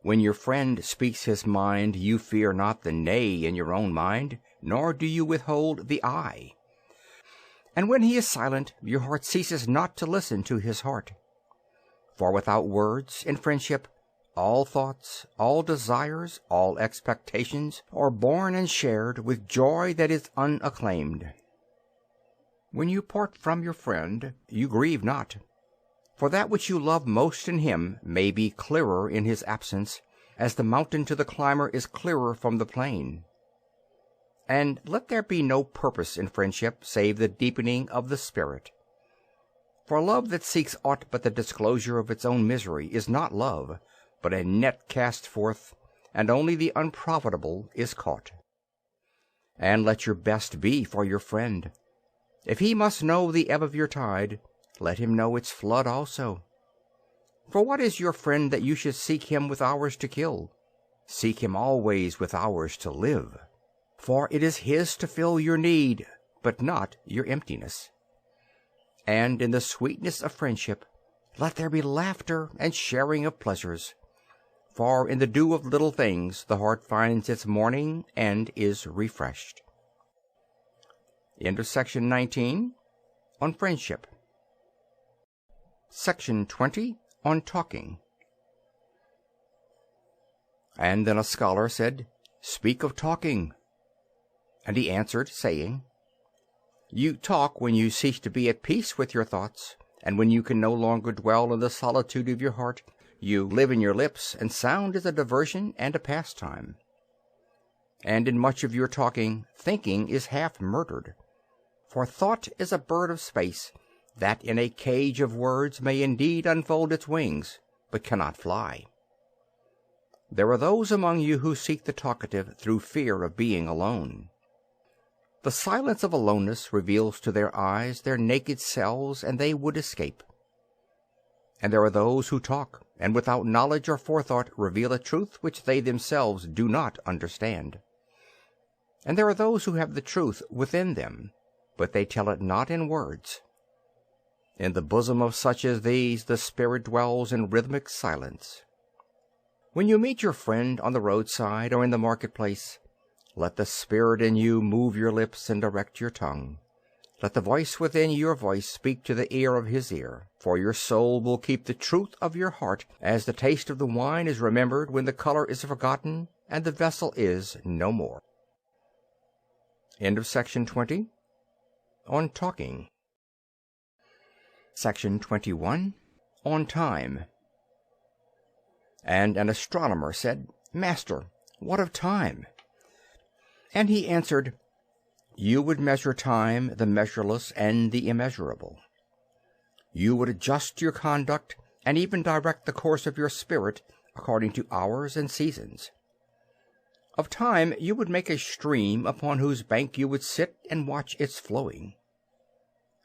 Speaker 2: When your friend speaks his mind, you fear not the nay in your own mind, nor do you withhold the I. And when he is silent, your heart ceases not to listen to his heart. For without words, in friendship, all thoughts, all desires, all expectations are born and shared with joy that is unacclaimed. When you part from your friend, you grieve not, for that which you love most in him may be clearer in his absence, as the mountain to the climber is clearer from the plain. And let there be no purpose in friendship save the deepening of the spirit. For love that seeks aught but the disclosure of its own misery is not love, but a net cast forth, and only the unprofitable is caught. And let your best be for your friend. If he must know the ebb of your tide, let him know its flood also. For what is your friend that you should seek him with hours to kill? Seek him always with hours to live. For it is his to fill your need, but not your emptiness. And in the sweetness of friendship, let there be laughter and sharing of pleasures. For in the dew of little things the heart finds its morning and is refreshed. End of section 19 on friendship. Section 20 on talking. And then a scholar said, "Speak of talking." And he answered, saying, "You talk when you cease to be at peace with your thoughts, and when you can no longer dwell in the solitude of your heart. You live in your lips, and sound is a diversion and a pastime. And in much of your talking, thinking is half murdered. For thought is a bird of space, that in a cage of words may indeed unfold its wings, but cannot fly. There are those among you who seek the talkative through fear of being alone. The silence of aloneness reveals to their eyes their naked selves, and they would escape. And there are those who talk, and without knowledge or forethought reveal a truth which they themselves do not understand. And there are those who have the truth within them, but they tell it not in words. In the bosom of such as these the Spirit dwells in rhythmic silence. When you meet your friend on the roadside or in the marketplace, let the Spirit in you move your lips and direct your tongue. Let the voice within your voice speak to the ear of his ear, for your soul will keep the truth of your heart, as the taste of the wine is remembered when the color is forgotten and the vessel is no more. End of section 20. On talking. Section 21. On time. And an astronomer said, "Master, what of time?" And he answered, "You would measure time, the measureless and the immeasurable. You would adjust your conduct and even direct the course of your spirit according to hours and seasons. Of time you would make a stream upon whose bank you would sit and watch its flowing.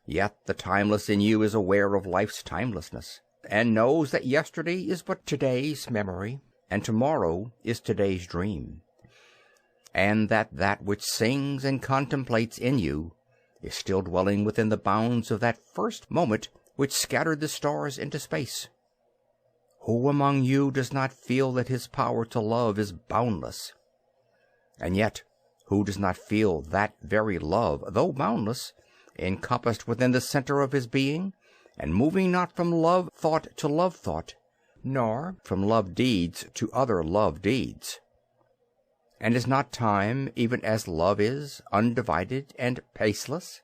Speaker 2: Yet the timeless in you is aware of life's timelessness, and knows that yesterday is but today's memory, and tomorrow is today's dream, and that which sings and contemplates in you is still dwelling within the bounds of that first moment which scattered the stars into space. Who among you does not feel that his power to love is boundless? And yet, who does not feel that very love, though boundless, encompassed within the center of his being, and moving not from love thought to love thought, nor from love deeds to other love deeds? And is not time, even as love is, undivided and paceless?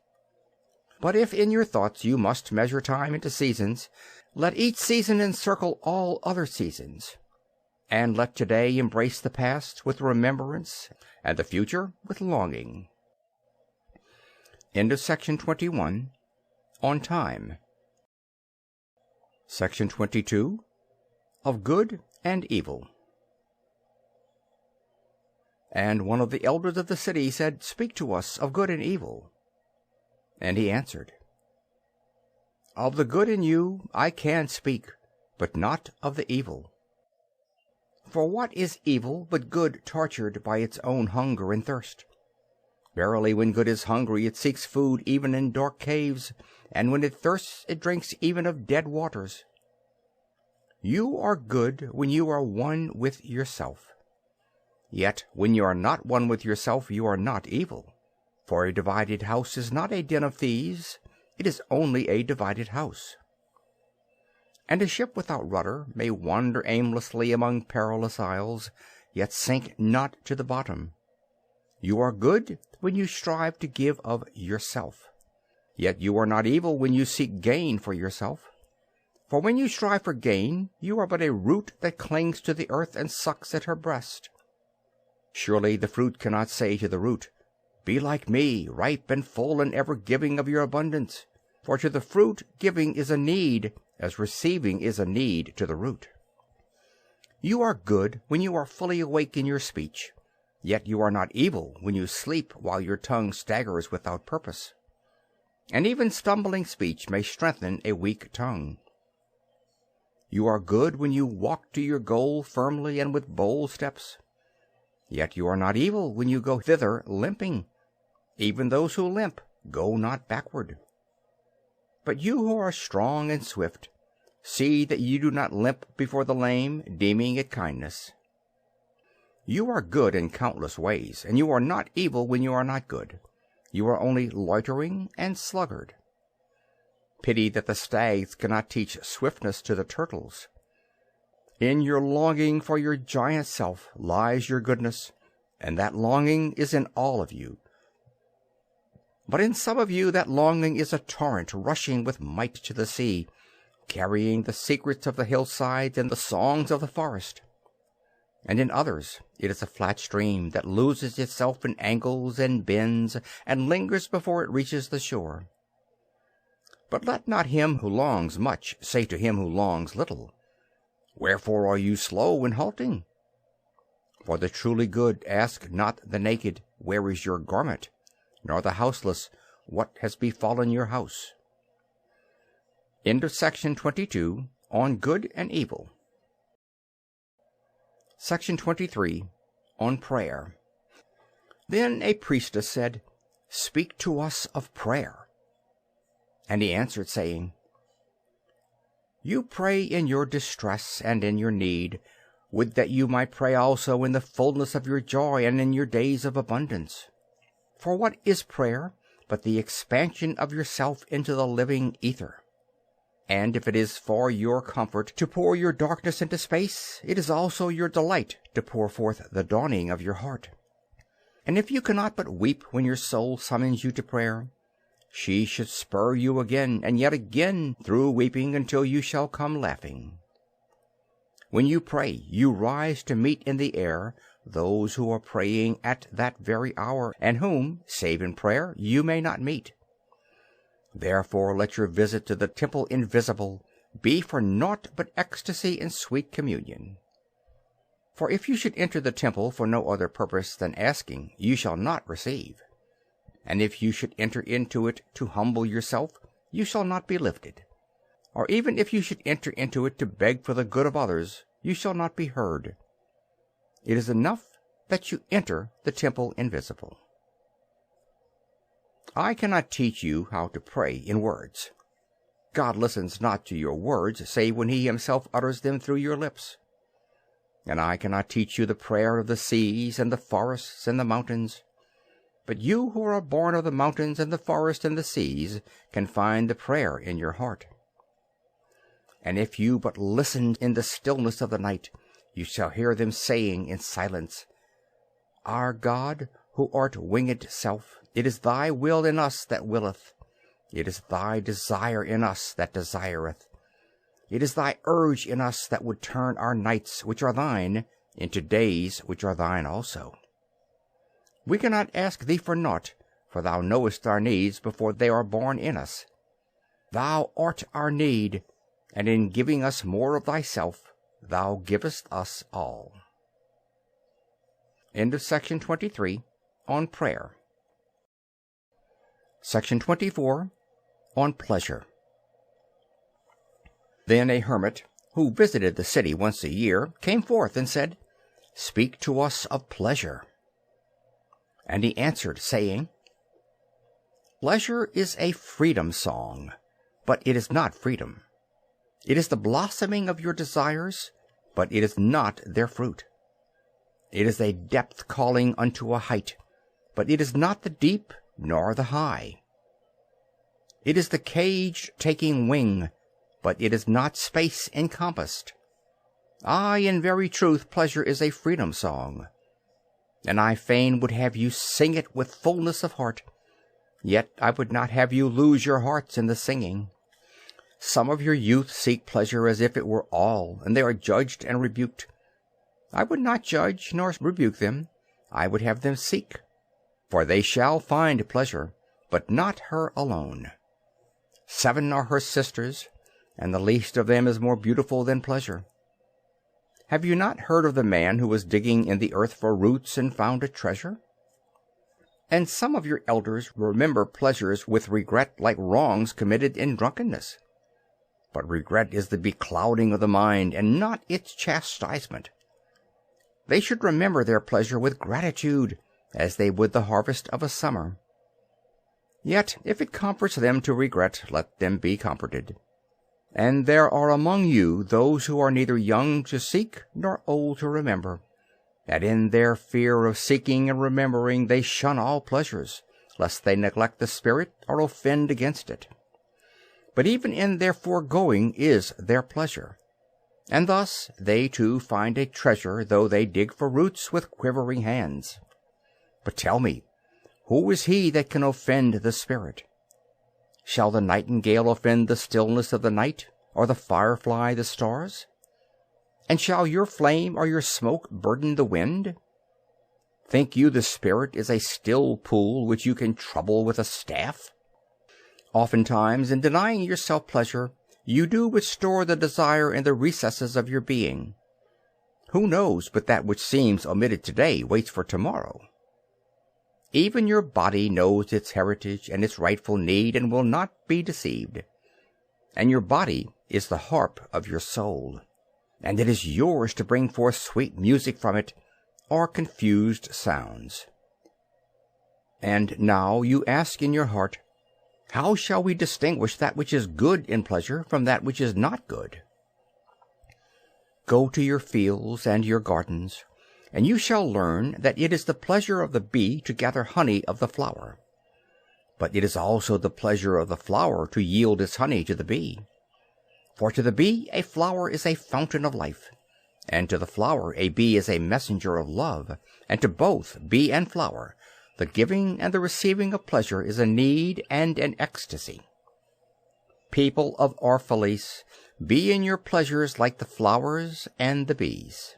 Speaker 2: But if in your thoughts you must measure time into seasons, let each season encircle all other seasons, and let today embrace the past with remembrance, and the future with longing. End of section 21. On time. Section 22. Of good and evil. And one of the elders of the city said, "Speak to us of good and evil." And he answered, "Of the good in you I can speak, but not of the evil. For what is evil but good tortured by its own hunger and thirst? Verily, when good is hungry, it seeks food even in dark caves, and when it thirsts, it drinks even of dead waters. You are good when you are one with yourself. Yet when you are not one with yourself, you are not evil. For a divided house is not a den of thieves, it is only a divided house. And a ship without rudder may wander aimlessly among perilous isles, yet sink not to the bottom. You are good when you strive to give of yourself. Yet you are not evil when you seek gain for yourself. For when you strive for gain, you are but a root that clings to the earth and sucks at her breast. Surely the fruit cannot say to the root, "Be like me, ripe and full and ever giving of your abundance." For to the fruit giving is a need, as receiving is a need to the root. You are good when you are fully awake in your speech, yet you are not evil when you sleep while your tongue staggers without purpose. And even stumbling speech may strengthen a weak tongue. You are good when you walk to your goal firmly and with bold steps. Yet you are not evil when you go thither limping. Even those who limp go not backward. But you who are strong and swift, see that you do not limp before the lame, deeming it kindness. You are good in countless ways, and you are not evil when you are not good. You are only loitering and sluggard. Pity that the stags cannot teach swiftness to the turtles. In your longing for your giant self lies your goodness, and that longing is in all of you. But in some of you that longing is a torrent rushing with might to the sea, carrying the secrets of the hillsides and the songs of the forest. And in others it is a flat stream that loses itself in angles and bends and lingers before it reaches the shore. But let not him who longs much say to him who longs little, "Wherefore are you slow in halting?" For the truly good ask not the naked, "Where is your garment?" nor the houseless, "What has befallen your house?" End of section 22, on good and evil. Section 23, on prayer. Then a priestess said, "Speak to us of prayer." And he answered, saying, "You pray in your distress and in your need. Would that you might pray also in the fullness of your joy and in your days of abundance. For what is prayer but the expansion of yourself into the living ether? And if it is for your comfort to pour your darkness into space, it is also your delight to pour forth the dawning of your heart. And if you cannot but weep when your soul summons you to prayer, she should spur you again and yet again through weeping until you shall come laughing. When you pray, you rise to meet in the air those who are praying at that very hour, and whom, save in prayer, you may not meet. Therefore let your visit to the temple invisible be for naught but ecstasy and sweet communion. For if you should enter the temple for no other purpose than asking, you shall not receive. And if you should enter into it to humble yourself, you shall not be lifted. Or even if you should enter into it to beg for the good of others, you shall not be heard. It is enough that you enter the temple invisible. I cannot teach you how to pray in words. God listens not to your words, save when he himself utters them through your lips. And I cannot teach you the prayer of the seas and the forests and the mountains. But you who are born of the mountains and the forest and the seas can find the prayer in your heart. And if you but listen in the stillness of the night, you shall hear them saying in silence, "Our God, who art winged self, it is thy will in us that willeth. It is thy desire in us that desireth. It is thy urge in us that would turn our nights, which are thine, into days which are thine also. We cannot ask thee for naught, for thou knowest our needs before they are born in us. Thou art our need, and in giving us more of thyself, thou givest us all." End of section 23, on prayer. Section 24, on pleasure. Then a hermit, who visited the city once a year, came forth and said, "Speak to us of pleasure." And he answered, saying, "Pleasure is a freedom song, but it is not freedom. It is the blossoming of your desires, but it is not their fruit. It is a depth calling unto a height, but it is not the deep nor the high. It is the cage taking wing, but it is not space encompassed. Aye, in very truth, pleasure is a freedom song, and I fain would have you sing it with fullness of heart, yet I would not have you lose your hearts in the singing. Some of your youth seek pleasure as if it were all, and they are judged and rebuked. I would not judge nor rebuke them. I would have them seek. For they shall find pleasure, but not her alone. 7 are her sisters, and the least of them is more beautiful than pleasure. Have you not heard of the man who was digging in the earth for roots and found a treasure? And some of your elders remember pleasures with regret like wrongs committed in drunkenness. But regret is the beclouding of the mind, and not its chastisement. They should remember their pleasure with gratitude, as they would the harvest of a summer. Yet if it comforts them to regret, let them be comforted. And there are among you those who are neither young to seek nor old to remember, that in their fear of seeking and remembering they shun all pleasures, lest they neglect the Spirit or offend against it. But even in their foregoing is their pleasure, And thus they too find a treasure, though they dig for roots with quivering hands. But tell me, who is he that can offend the spirit? Shall the nightingale offend the stillness of the night, or the firefly the stars? And shall your flame or your smoke burden the wind? Think you the spirit is a still pool which you can trouble with a staff? Oftentimes, in denying yourself pleasure, you do but store the desire in the recesses of your being. Who knows but that which seems omitted today waits for tomorrow? Even your body knows its heritage and its rightful need, and will not be deceived. And your body is the harp of your soul, and it is yours to bring forth sweet music from it, or confused sounds. And now you ask in your heart, how shall we distinguish that which is good in pleasure from that which is not good? Go to your fields and your gardens, and you shall learn that it is the pleasure of the bee to gather honey of the flower. But it is also the pleasure of the flower to yield its honey to the bee. For to the bee a flower is a fountain of life, and to the flower a bee is a messenger of love, and to both, bee and flower, the giving and the receiving of pleasure is a need and an ecstasy. People of Orphalese, be in your pleasures like the flowers and the bees.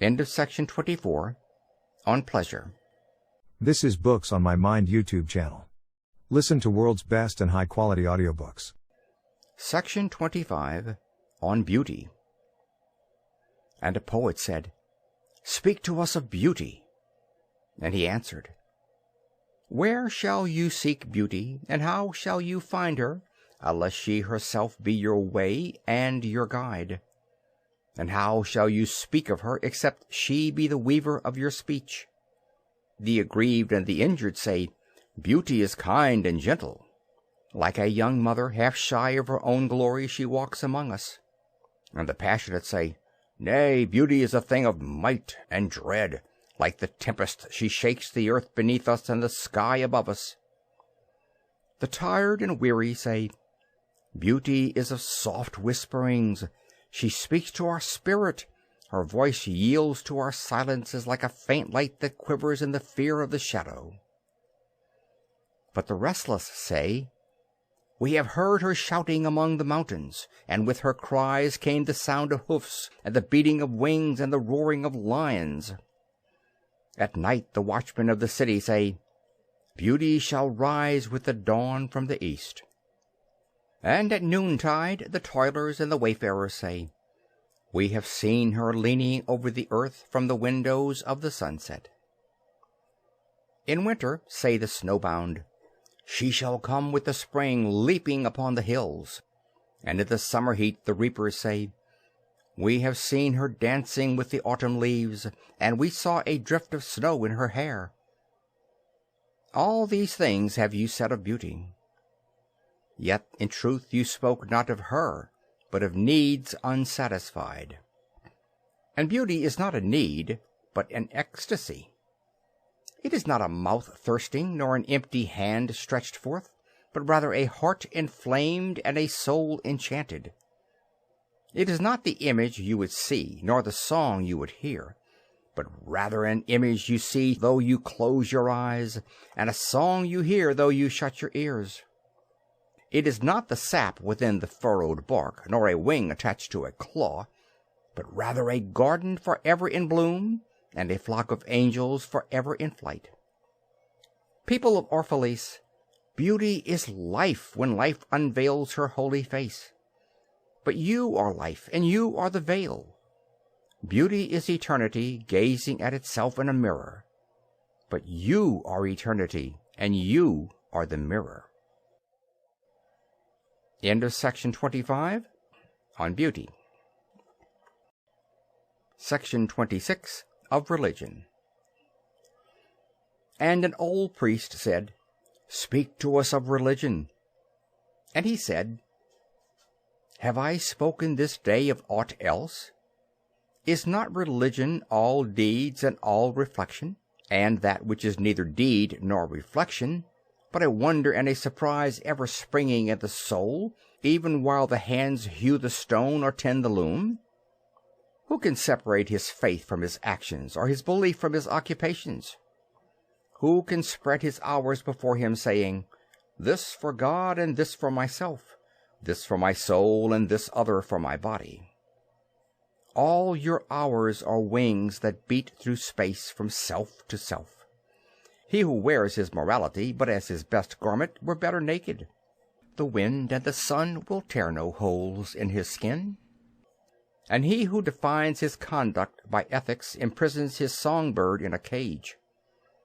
Speaker 2: End of section 24, on pleasure.
Speaker 1: This is Books on My Mind YouTube channel. Listen to world's best and high-quality audiobooks.
Speaker 2: Section 25, on beauty. And a poet said, "Speak to us of beauty." And he answered, "Where shall you seek beauty, and how shall you find her, unless she herself be your way and your guide? And how shall you speak of her, except she be the weaver of your speech? The aggrieved and the injured say, Beauty is kind and gentle. Like a young mother, half shy of her own glory, she walks among us. And the passionate say, Nay, beauty is a thing of might and dread. Like the tempest, she shakes the earth beneath us and the sky above us. The tired and weary say, Beauty is of soft whisperings. She speaks to our spirit. Her voice yields to our silences like a faint light that quivers in the fear of the shadow. But the restless say, We have heard her shouting among the mountains, and with her cries came the sound of hoofs, and the beating of wings, and the roaring of lions. At night the watchmen of the city say, Beauty shall rise with the dawn from the east. And at noontide the toilers and the wayfarers say, We have seen her leaning over the earth from the windows of the sunset. In winter, say the snowbound, She shall come with the spring leaping upon the hills. And in the summer heat the reapers say, We have seen her dancing with the autumn leaves, and we saw a drift of snow in her hair. All these things have you said of beauty. Yet in truth you spoke not of her, but of needs unsatisfied. And beauty is not a need, but an ecstasy. It is not a mouth thirsting, nor an empty hand stretched forth, but rather a heart inflamed and a soul enchanted. It is not the image you would see, nor the song you would hear, but rather an image you see though you close your eyes, and a song you hear though you shut your ears. It is not the sap within the furrowed bark, nor a wing attached to a claw, but rather a garden forever in bloom, and a flock of angels forever in flight. People of Orphalese, beauty is life when life unveils her holy face. But you are life, and you are the veil. Beauty is eternity gazing at itself in a mirror. But you are eternity, and you are the mirror. End of section 25, on beauty. Section 26, of religion. And an old priest said, Speak to us of religion. And he said, Have I spoken this day of aught else? Is not religion all deeds and all reflection? And that which is neither deed nor reflection, but a wonder and a surprise ever springing in the soul, even while the hands hew the stone or tend the loom? Who can separate his faith from his actions, or his belief from his occupations? Who can spread his hours before him, saying, this for God and this for myself, this for my soul and this other for my body? All your hours are wings that beat through space from self to self. He who wears his morality but as his best garment were better naked. The wind and the sun will tear no holes in his skin. And he who defines his conduct by ethics imprisons his songbird in a cage.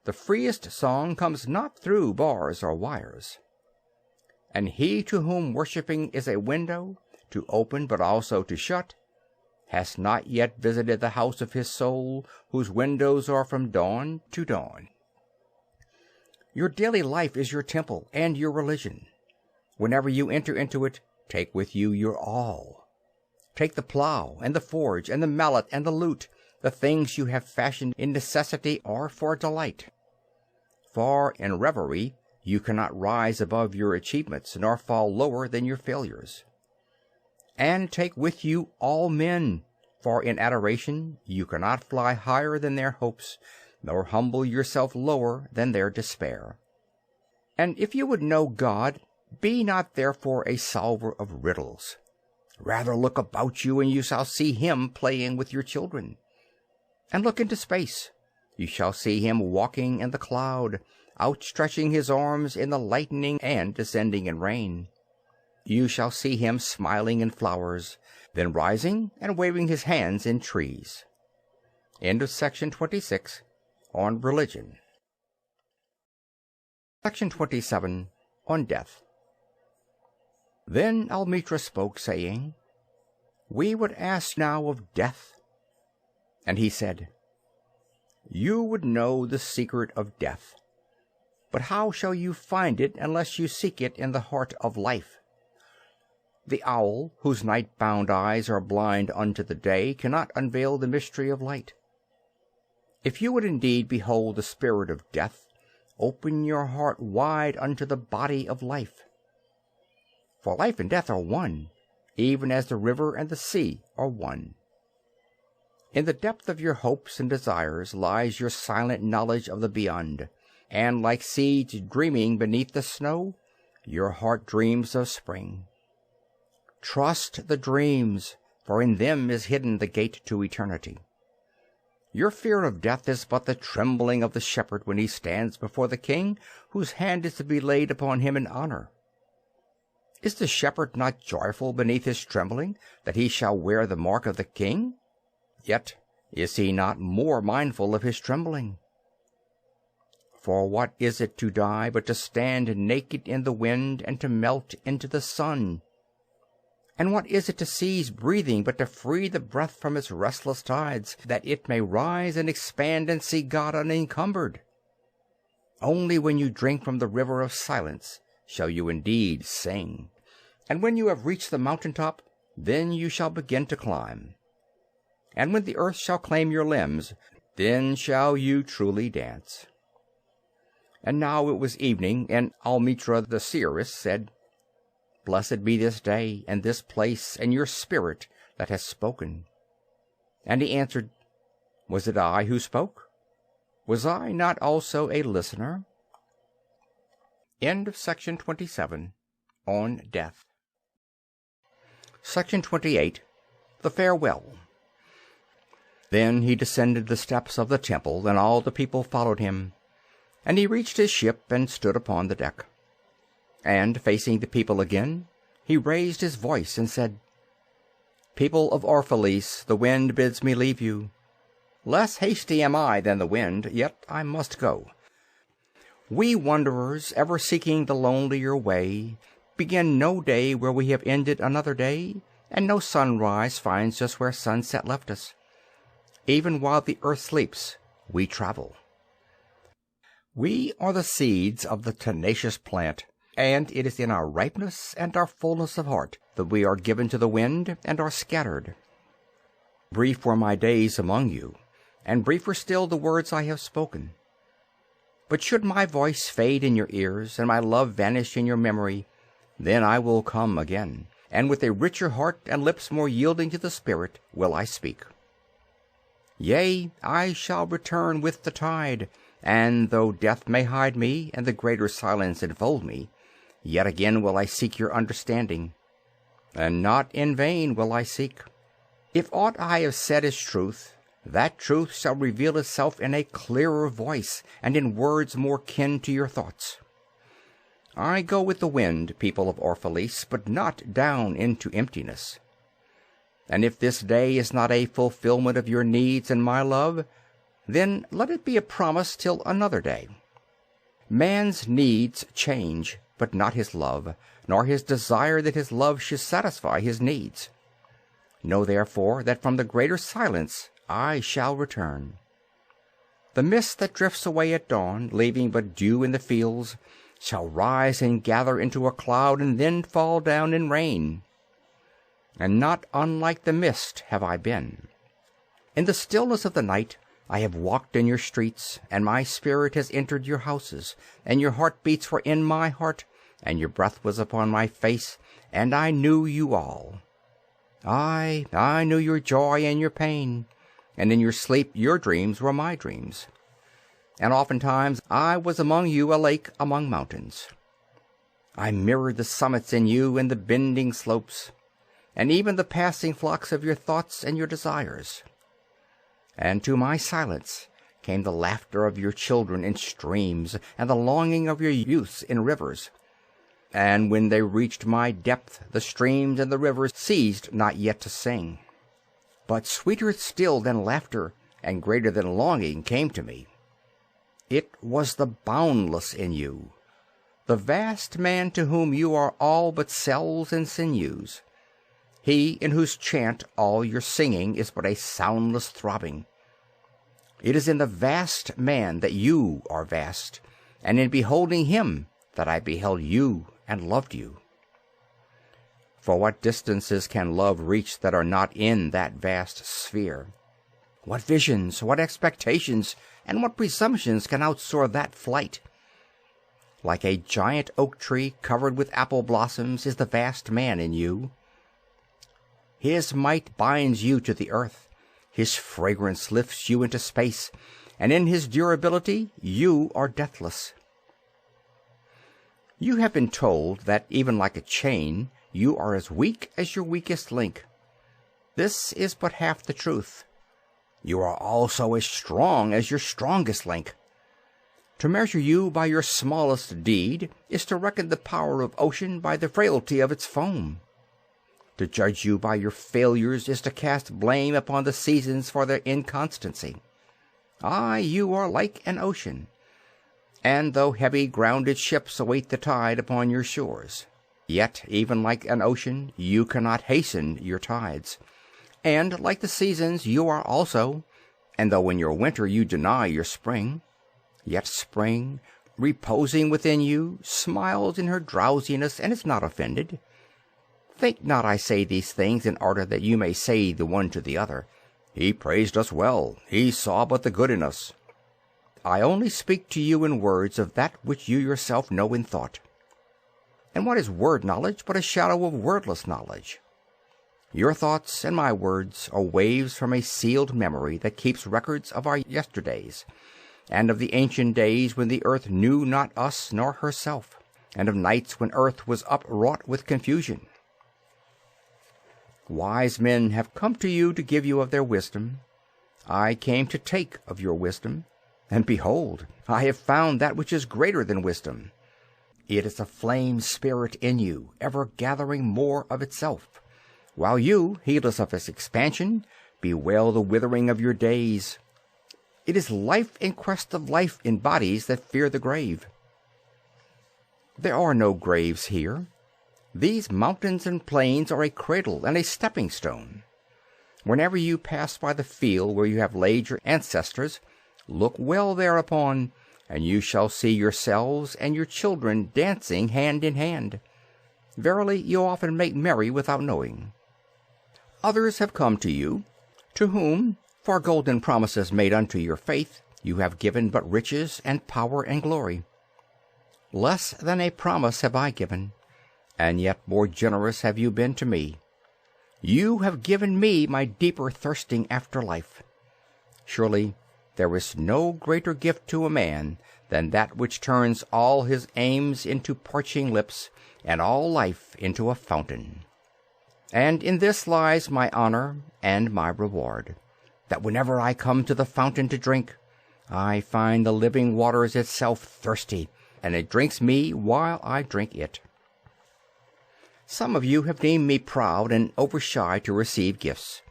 Speaker 2: The freest song comes not through bars or wires. And he to whom worshipping is a window, to open but also to shut, has not yet visited the house of his soul, whose windows are from dawn to dawn. Your daily life is your temple and your religion. Whenever you enter into it, take with you your all. Take the plough and the forge and the mallet and the lute, the things you have fashioned in necessity or for delight. For in reverie you cannot rise above your achievements, nor fall lower than your failures. And take with you all men, for in adoration you cannot fly higher than their hopes, nor humble yourself lower than their despair. And if you would know God, be not therefore a solver of riddles. Rather look about you, and you shall see him playing with your children. And look into space. You shall see him walking in the cloud, outstretching his arms in the lightning and descending in rain. You shall see him smiling in flowers, then rising and waving his hands in trees. End of section 26 on religion. Section 27 on death. Then Almitra spoke, saying, we would ask now of death. And he said, you would know the secret of death. But how shall you find it unless you seek it in the heart of life? The owl, whose night-bound eyes are blind unto the day, cannot unveil the mystery of light. If you would indeed behold the spirit of death, open your heart wide unto the body of life. For life and death are one, even as the river and the sea are one. In the depth of your hopes and desires lies your silent knowledge of the beyond, and like seeds dreaming beneath the snow, your heart dreams of spring. Trust the dreams, for in them is hidden the gate to eternity. Your fear of death is but the trembling of the shepherd when he stands before the king, whose hand is to be laid upon him in honor. Is the shepherd not joyful beneath his trembling, that he shall wear the mark of the king? Yet is he not more mindful of his trembling? For what is it to die but to stand naked in the wind and to melt into the sun? And what is it to cease breathing but to free the breath from its restless tides, that it may rise and expand and see God unencumbered? Only when you drink from the river of silence shall you indeed sing. And when you have reached the mountain-top, then you shall begin to climb. And when the earth shall claim your limbs, then shall you truly dance. And now it was evening, and Almitra the seeress said, Blessed be this day, and this place, and your spirit that has spoken. And he answered, Was it I who spoke? Was I not also a listener? End of section 27 on death. Section 28 The Farewell. Then he descended the steps of the temple, and all the people followed him. And he reached his ship and stood upon the deck. And, facing the people again, he raised his voice and said, People of Orphalese, the wind bids me leave you. Less hasty am I than the wind, yet I must go. We wanderers, ever seeking the lonelier way, begin no day where we have ended another day, and no sunrise finds us where sunset left us. Even while the earth sleeps, we travel. We are the seeds of the tenacious plant, and it is in our ripeness and our fullness of heart that we are given to the wind and are scattered. Brief were my days among you, and briefer still the words I have spoken. But should my voice fade in your ears, and my love vanish in your memory, then I will come again, and with a richer heart and lips more yielding to the Spirit will I speak. Yea, I shall return with the tide, and though death may hide me, and the greater silence enfold me, yet again will I seek your understanding, and not in vain will I seek. If aught I have said is truth, that truth shall reveal itself in a clearer voice, and in words more kin to your thoughts. I go with the wind, people of Orphalese, but not down into emptiness. And if this day is not a fulfillment of your needs and my love, then let it be a promise till another day. Man's needs change, but not his love, nor his desire that his love should satisfy his needs. Know therefore that from the greater silence I shall return. The mist that drifts away at dawn, leaving but dew in the fields, shall rise and gather into a cloud and then fall down in rain. And not unlike the mist have I been. In the stillness of the night I have walked in your streets, and my spirit has entered your houses, and your heartbeats were in my heart, and your breath was upon my face, and I knew you all. I knew your joy and your pain, and in your sleep your dreams were my dreams. And oftentimes I was among you a lake among mountains. I mirrored the summits in you and the bending slopes, and even the passing flocks of your thoughts and your desires. And to my silence came the laughter of your children in streams, and the longing of your youths in rivers. And when they reached my depth, the streams and the rivers ceased not yet to sing. But sweeter still than laughter, and greater than longing, came to me. It was the boundless in you, the vast man to whom you are all but cells and sinews, he in whose chant all your singing is but a soundless throbbing. It is in the vast man that you are vast, and in beholding him that I beheld you and loved you. For what distances can love reach that are not in that vast sphere? What visions, what expectations, and what presumptions can outsoar that flight? Like a giant oak tree covered with apple blossoms is the vast man in you. His might binds you to the earth, his fragrance lifts you into space, and in his durability you are deathless. You have been told that even like a chain, you are as weak as your weakest link. This is but half the truth. You are also as strong as your strongest link. To measure you by your smallest deed is to reckon the power of ocean by the frailty of its foam. To judge you by your failures is to cast blame upon the seasons for their inconstancy. Aye, you are like an ocean, and though heavy grounded ships await the tide upon your shores, yet even like an ocean you cannot hasten your tides. And like the seasons you are also, and though in your winter you deny your spring, yet spring, reposing within you, smiles in her drowsiness and is not offended. Think not I say these things in order that you may say the one to the other, "He praised us well, he saw but the good in us." I only speak to you in words of that which you yourself know in thought. And what is word knowledge but a shadow of wordless knowledge? Your thoughts and my words are waves from a sealed memory that keeps records of our yesterdays, and of the ancient days when the earth knew not us nor herself, and of nights when earth was upwrought with confusion. Wise men have come to you to give you of their wisdom. I came to take of your wisdom, and behold, I have found that which is greater than wisdom. It is a flame spirit in you, ever gathering more of itself, while you, heedless of its expansion, bewail the withering of your days. It is life in quest of life in bodies that fear the grave. There are no graves here. These mountains and plains are a cradle and a stepping stone. Whenever you pass by the field where you have laid your ancestors, look well thereupon, and you shall see yourselves and your children dancing hand in hand. Verily, you often make merry without knowing. Others have come to you, to whom, for golden promises made unto your faith, you have given but riches and power and glory. Less than a promise have I given, and yet more generous have you been to me. You have given me my deeper thirsting after life. Surely there is no greater gift to a man than that which turns all his aims into parching lips, and all life into a fountain. And in this lies my honor and my reward, that whenever I come to the fountain to drink, I find the living waters itself thirsty, and it drinks me while I drink it. Some of you have deemed me proud and overshy to receive gifts.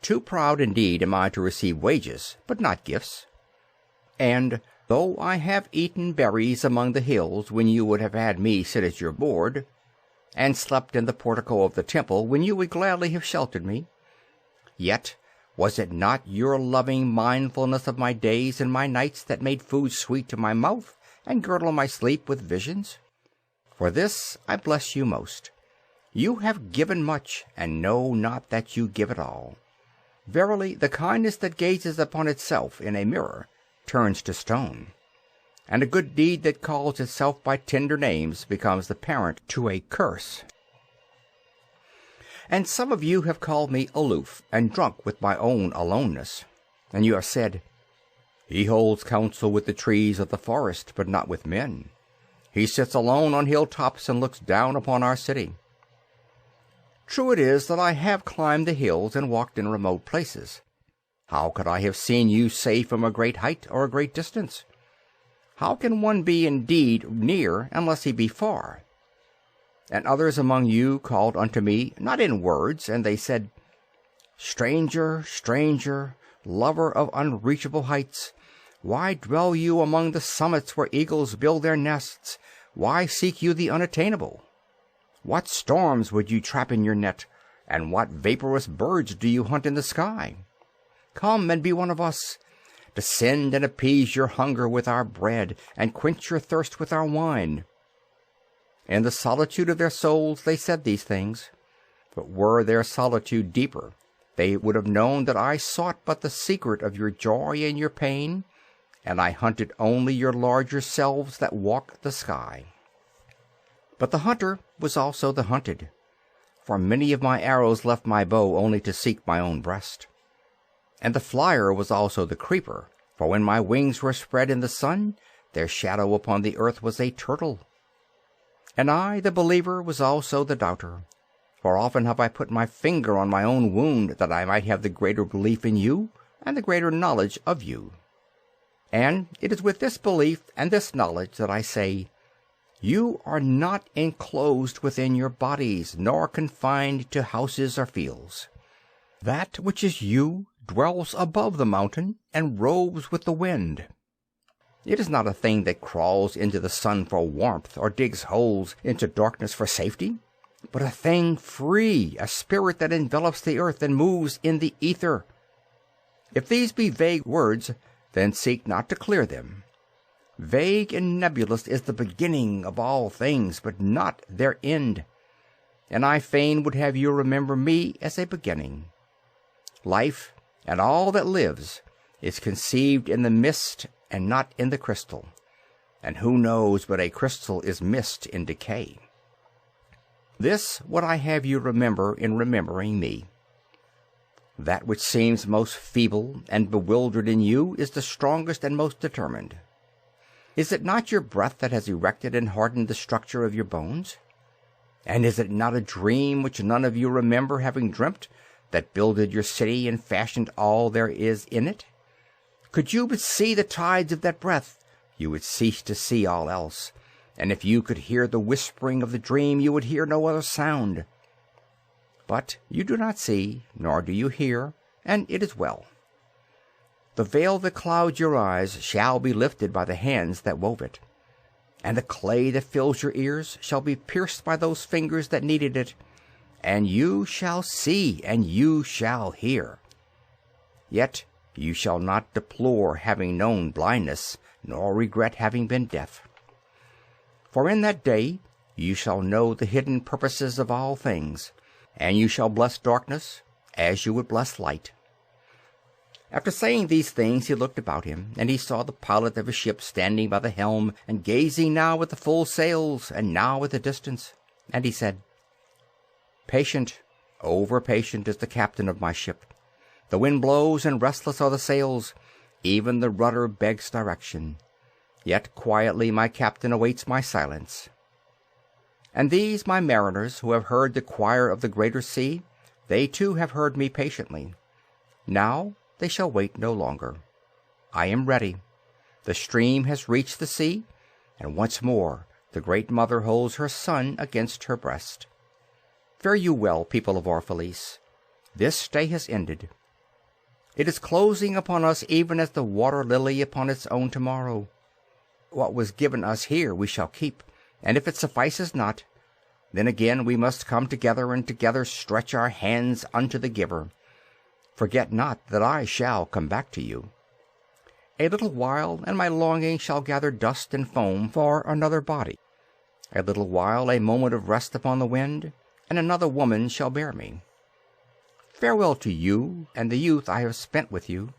Speaker 2: Too proud indeed am I to receive wages, but not gifts. And though I have eaten berries among the hills when you would have had me sit at your board, and slept in the portico of the temple when you would gladly have sheltered me, yet was it not your loving mindfulness of my days and my nights that made food sweet to my mouth and girdle my sleep with visions? For this I bless you most. You have given much, and know not that you give it all. Verily, the kindness that gazes upon itself in a mirror turns to stone, and a good deed that calls itself by tender names becomes the parent to a curse. And some of you have called me aloof and drunk with my own aloneness, and you have said, He holds counsel with the trees of the forest, but not with men. He sits alone on hilltops and looks down upon our city. True it is that I have climbed the hills and walked in remote places. How could I have seen you say from a great height or a great distance? How can one be indeed near unless he be far? And others among you called unto me, not in words, and they said, Stranger, stranger, lover of unreachable heights, why dwell you among the summits where eagles build their nests? Why seek you the unattainable? What storms would you trap in your net, and what vaporous birds do you hunt in the sky? Come and be one of us. Descend and appease your hunger with our bread, and quench your thirst with our wine. In the solitude of their souls they said these things, but were their solitude deeper, they would have known that I sought but the secret of your joy and your pain, and I hunted only your larger selves that walk the sky. But the hunter was also the hunted, for many of my arrows left my bow only to seek my own breast. And the flyer was also the creeper, for when my wings were spread in the sun, their shadow upon the earth was a turtle. And I, the believer, was also the doubter, for often have I put my finger on my own wound, that I might have the greater belief in you, and the greater knowledge of you. And it is with this belief and this knowledge that I say, You are not enclosed within your bodies, nor confined to houses or fields. That which is you dwells above the mountain, and roves with the wind. It is not a thing that crawls into the sun for warmth, or digs holes into darkness for safety, but a thing free, a spirit that envelops the earth and moves in the ether. If these be vague words, then seek not to clear them. Vague and nebulous is the beginning of all things, but not their end. And I fain would have you remember me as a beginning. Life, and all that lives, is conceived in the mist and not in the crystal. And who knows but a crystal is mist in decay? This would I have you remember in remembering me. That which seems most feeble and bewildered in you is the strongest and most determined. Is it not your breath that has erected and hardened the structure of your bones? And is it not a dream which none of you remember having dreamt, that builded your city and fashioned all there is in it? Could you but see the tides of that breath, you would cease to see all else, and if you could hear the whispering of the dream, you would hear no other sound. But you do not see, nor do you hear, and it is well. The veil that clouds your eyes shall be lifted by the hands that wove it, and the clay that fills your ears shall be pierced by those fingers that kneaded it, and you shall see, and you shall hear. Yet you shall not deplore having known blindness, nor regret having been deaf. For in that day you shall know the hidden purposes of all things, and you shall bless darkness as you would bless light. After saying these things he looked about him, and he saw the pilot of a ship standing by the helm, and gazing now at the full sails, and now at the distance. and he said, "Patient, over patient is the captain of my ship. The wind blows and restless are the sails, even the rudder begs direction. Yet quietly my captain awaits my silence. And these my mariners, who have heard the choir of the greater sea, they too have heard me patiently. Now they shall wait no longer. I am ready. The stream has reached the sea, and once more the great mother holds her son against her breast. Fare you well, people of Orphalese. This day has ended. It is closing upon us even as the water lily upon its own tomorrow. What was given us here we shall keep, and if it suffices not, then again we must come together, and together stretch our hands unto the giver. Forget not that I shall come back to you. A little while, and my longing shall gather dust and foam for another body. A little while, a moment of rest upon the wind, and another woman shall bear me. Farewell to you and the youth I have spent with you.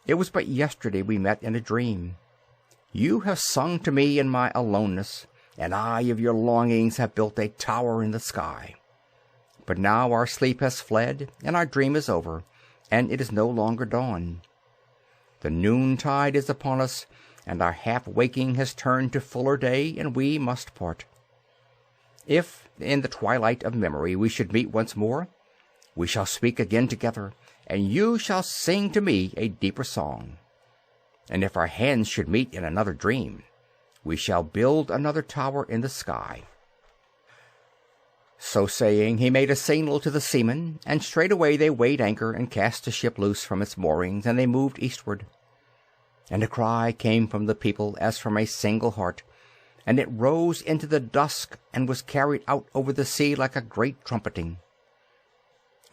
Speaker 2: It was but yesterday we met in a dream. You have sung to me in my aloneness, and I of your longings have built a tower in the sky. But now our sleep has fled, and our dream is over, and it is no longer dawn. The noontide is upon us, and our half-waking has turned to fuller day, and we must part. If, in the twilight of memory, we should meet once more, we shall speak again together, and you shall sing to me a deeper song. And if our hands should meet in another dream, we shall build another tower in the sky." So saying, he made a signal to the seamen, and straightway they weighed anchor and cast the ship loose from its moorings, and they moved eastward. And a cry came from the people as from a single heart, and it rose into the dusk and was carried out over the sea like a great trumpeting.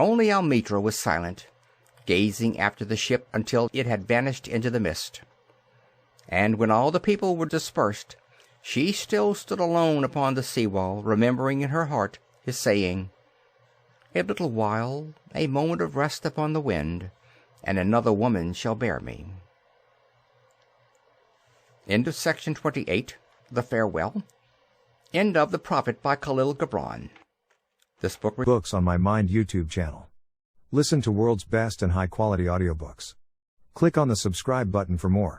Speaker 2: Only Almitra was silent, gazing after the ship until it had vanished into the mist. And when all the people were dispersed, she still stood alone upon the sea-wall, remembering in her heart his saying, "A little while, a moment of rest upon the wind, and another woman shall bear me." End of section 28. The Farewell. End of The Prophet by Kahlil Gibran. This book
Speaker 1: Books on my Mind YouTube channel. Listen to world's best and high quality audiobooks. Click on the subscribe button for more.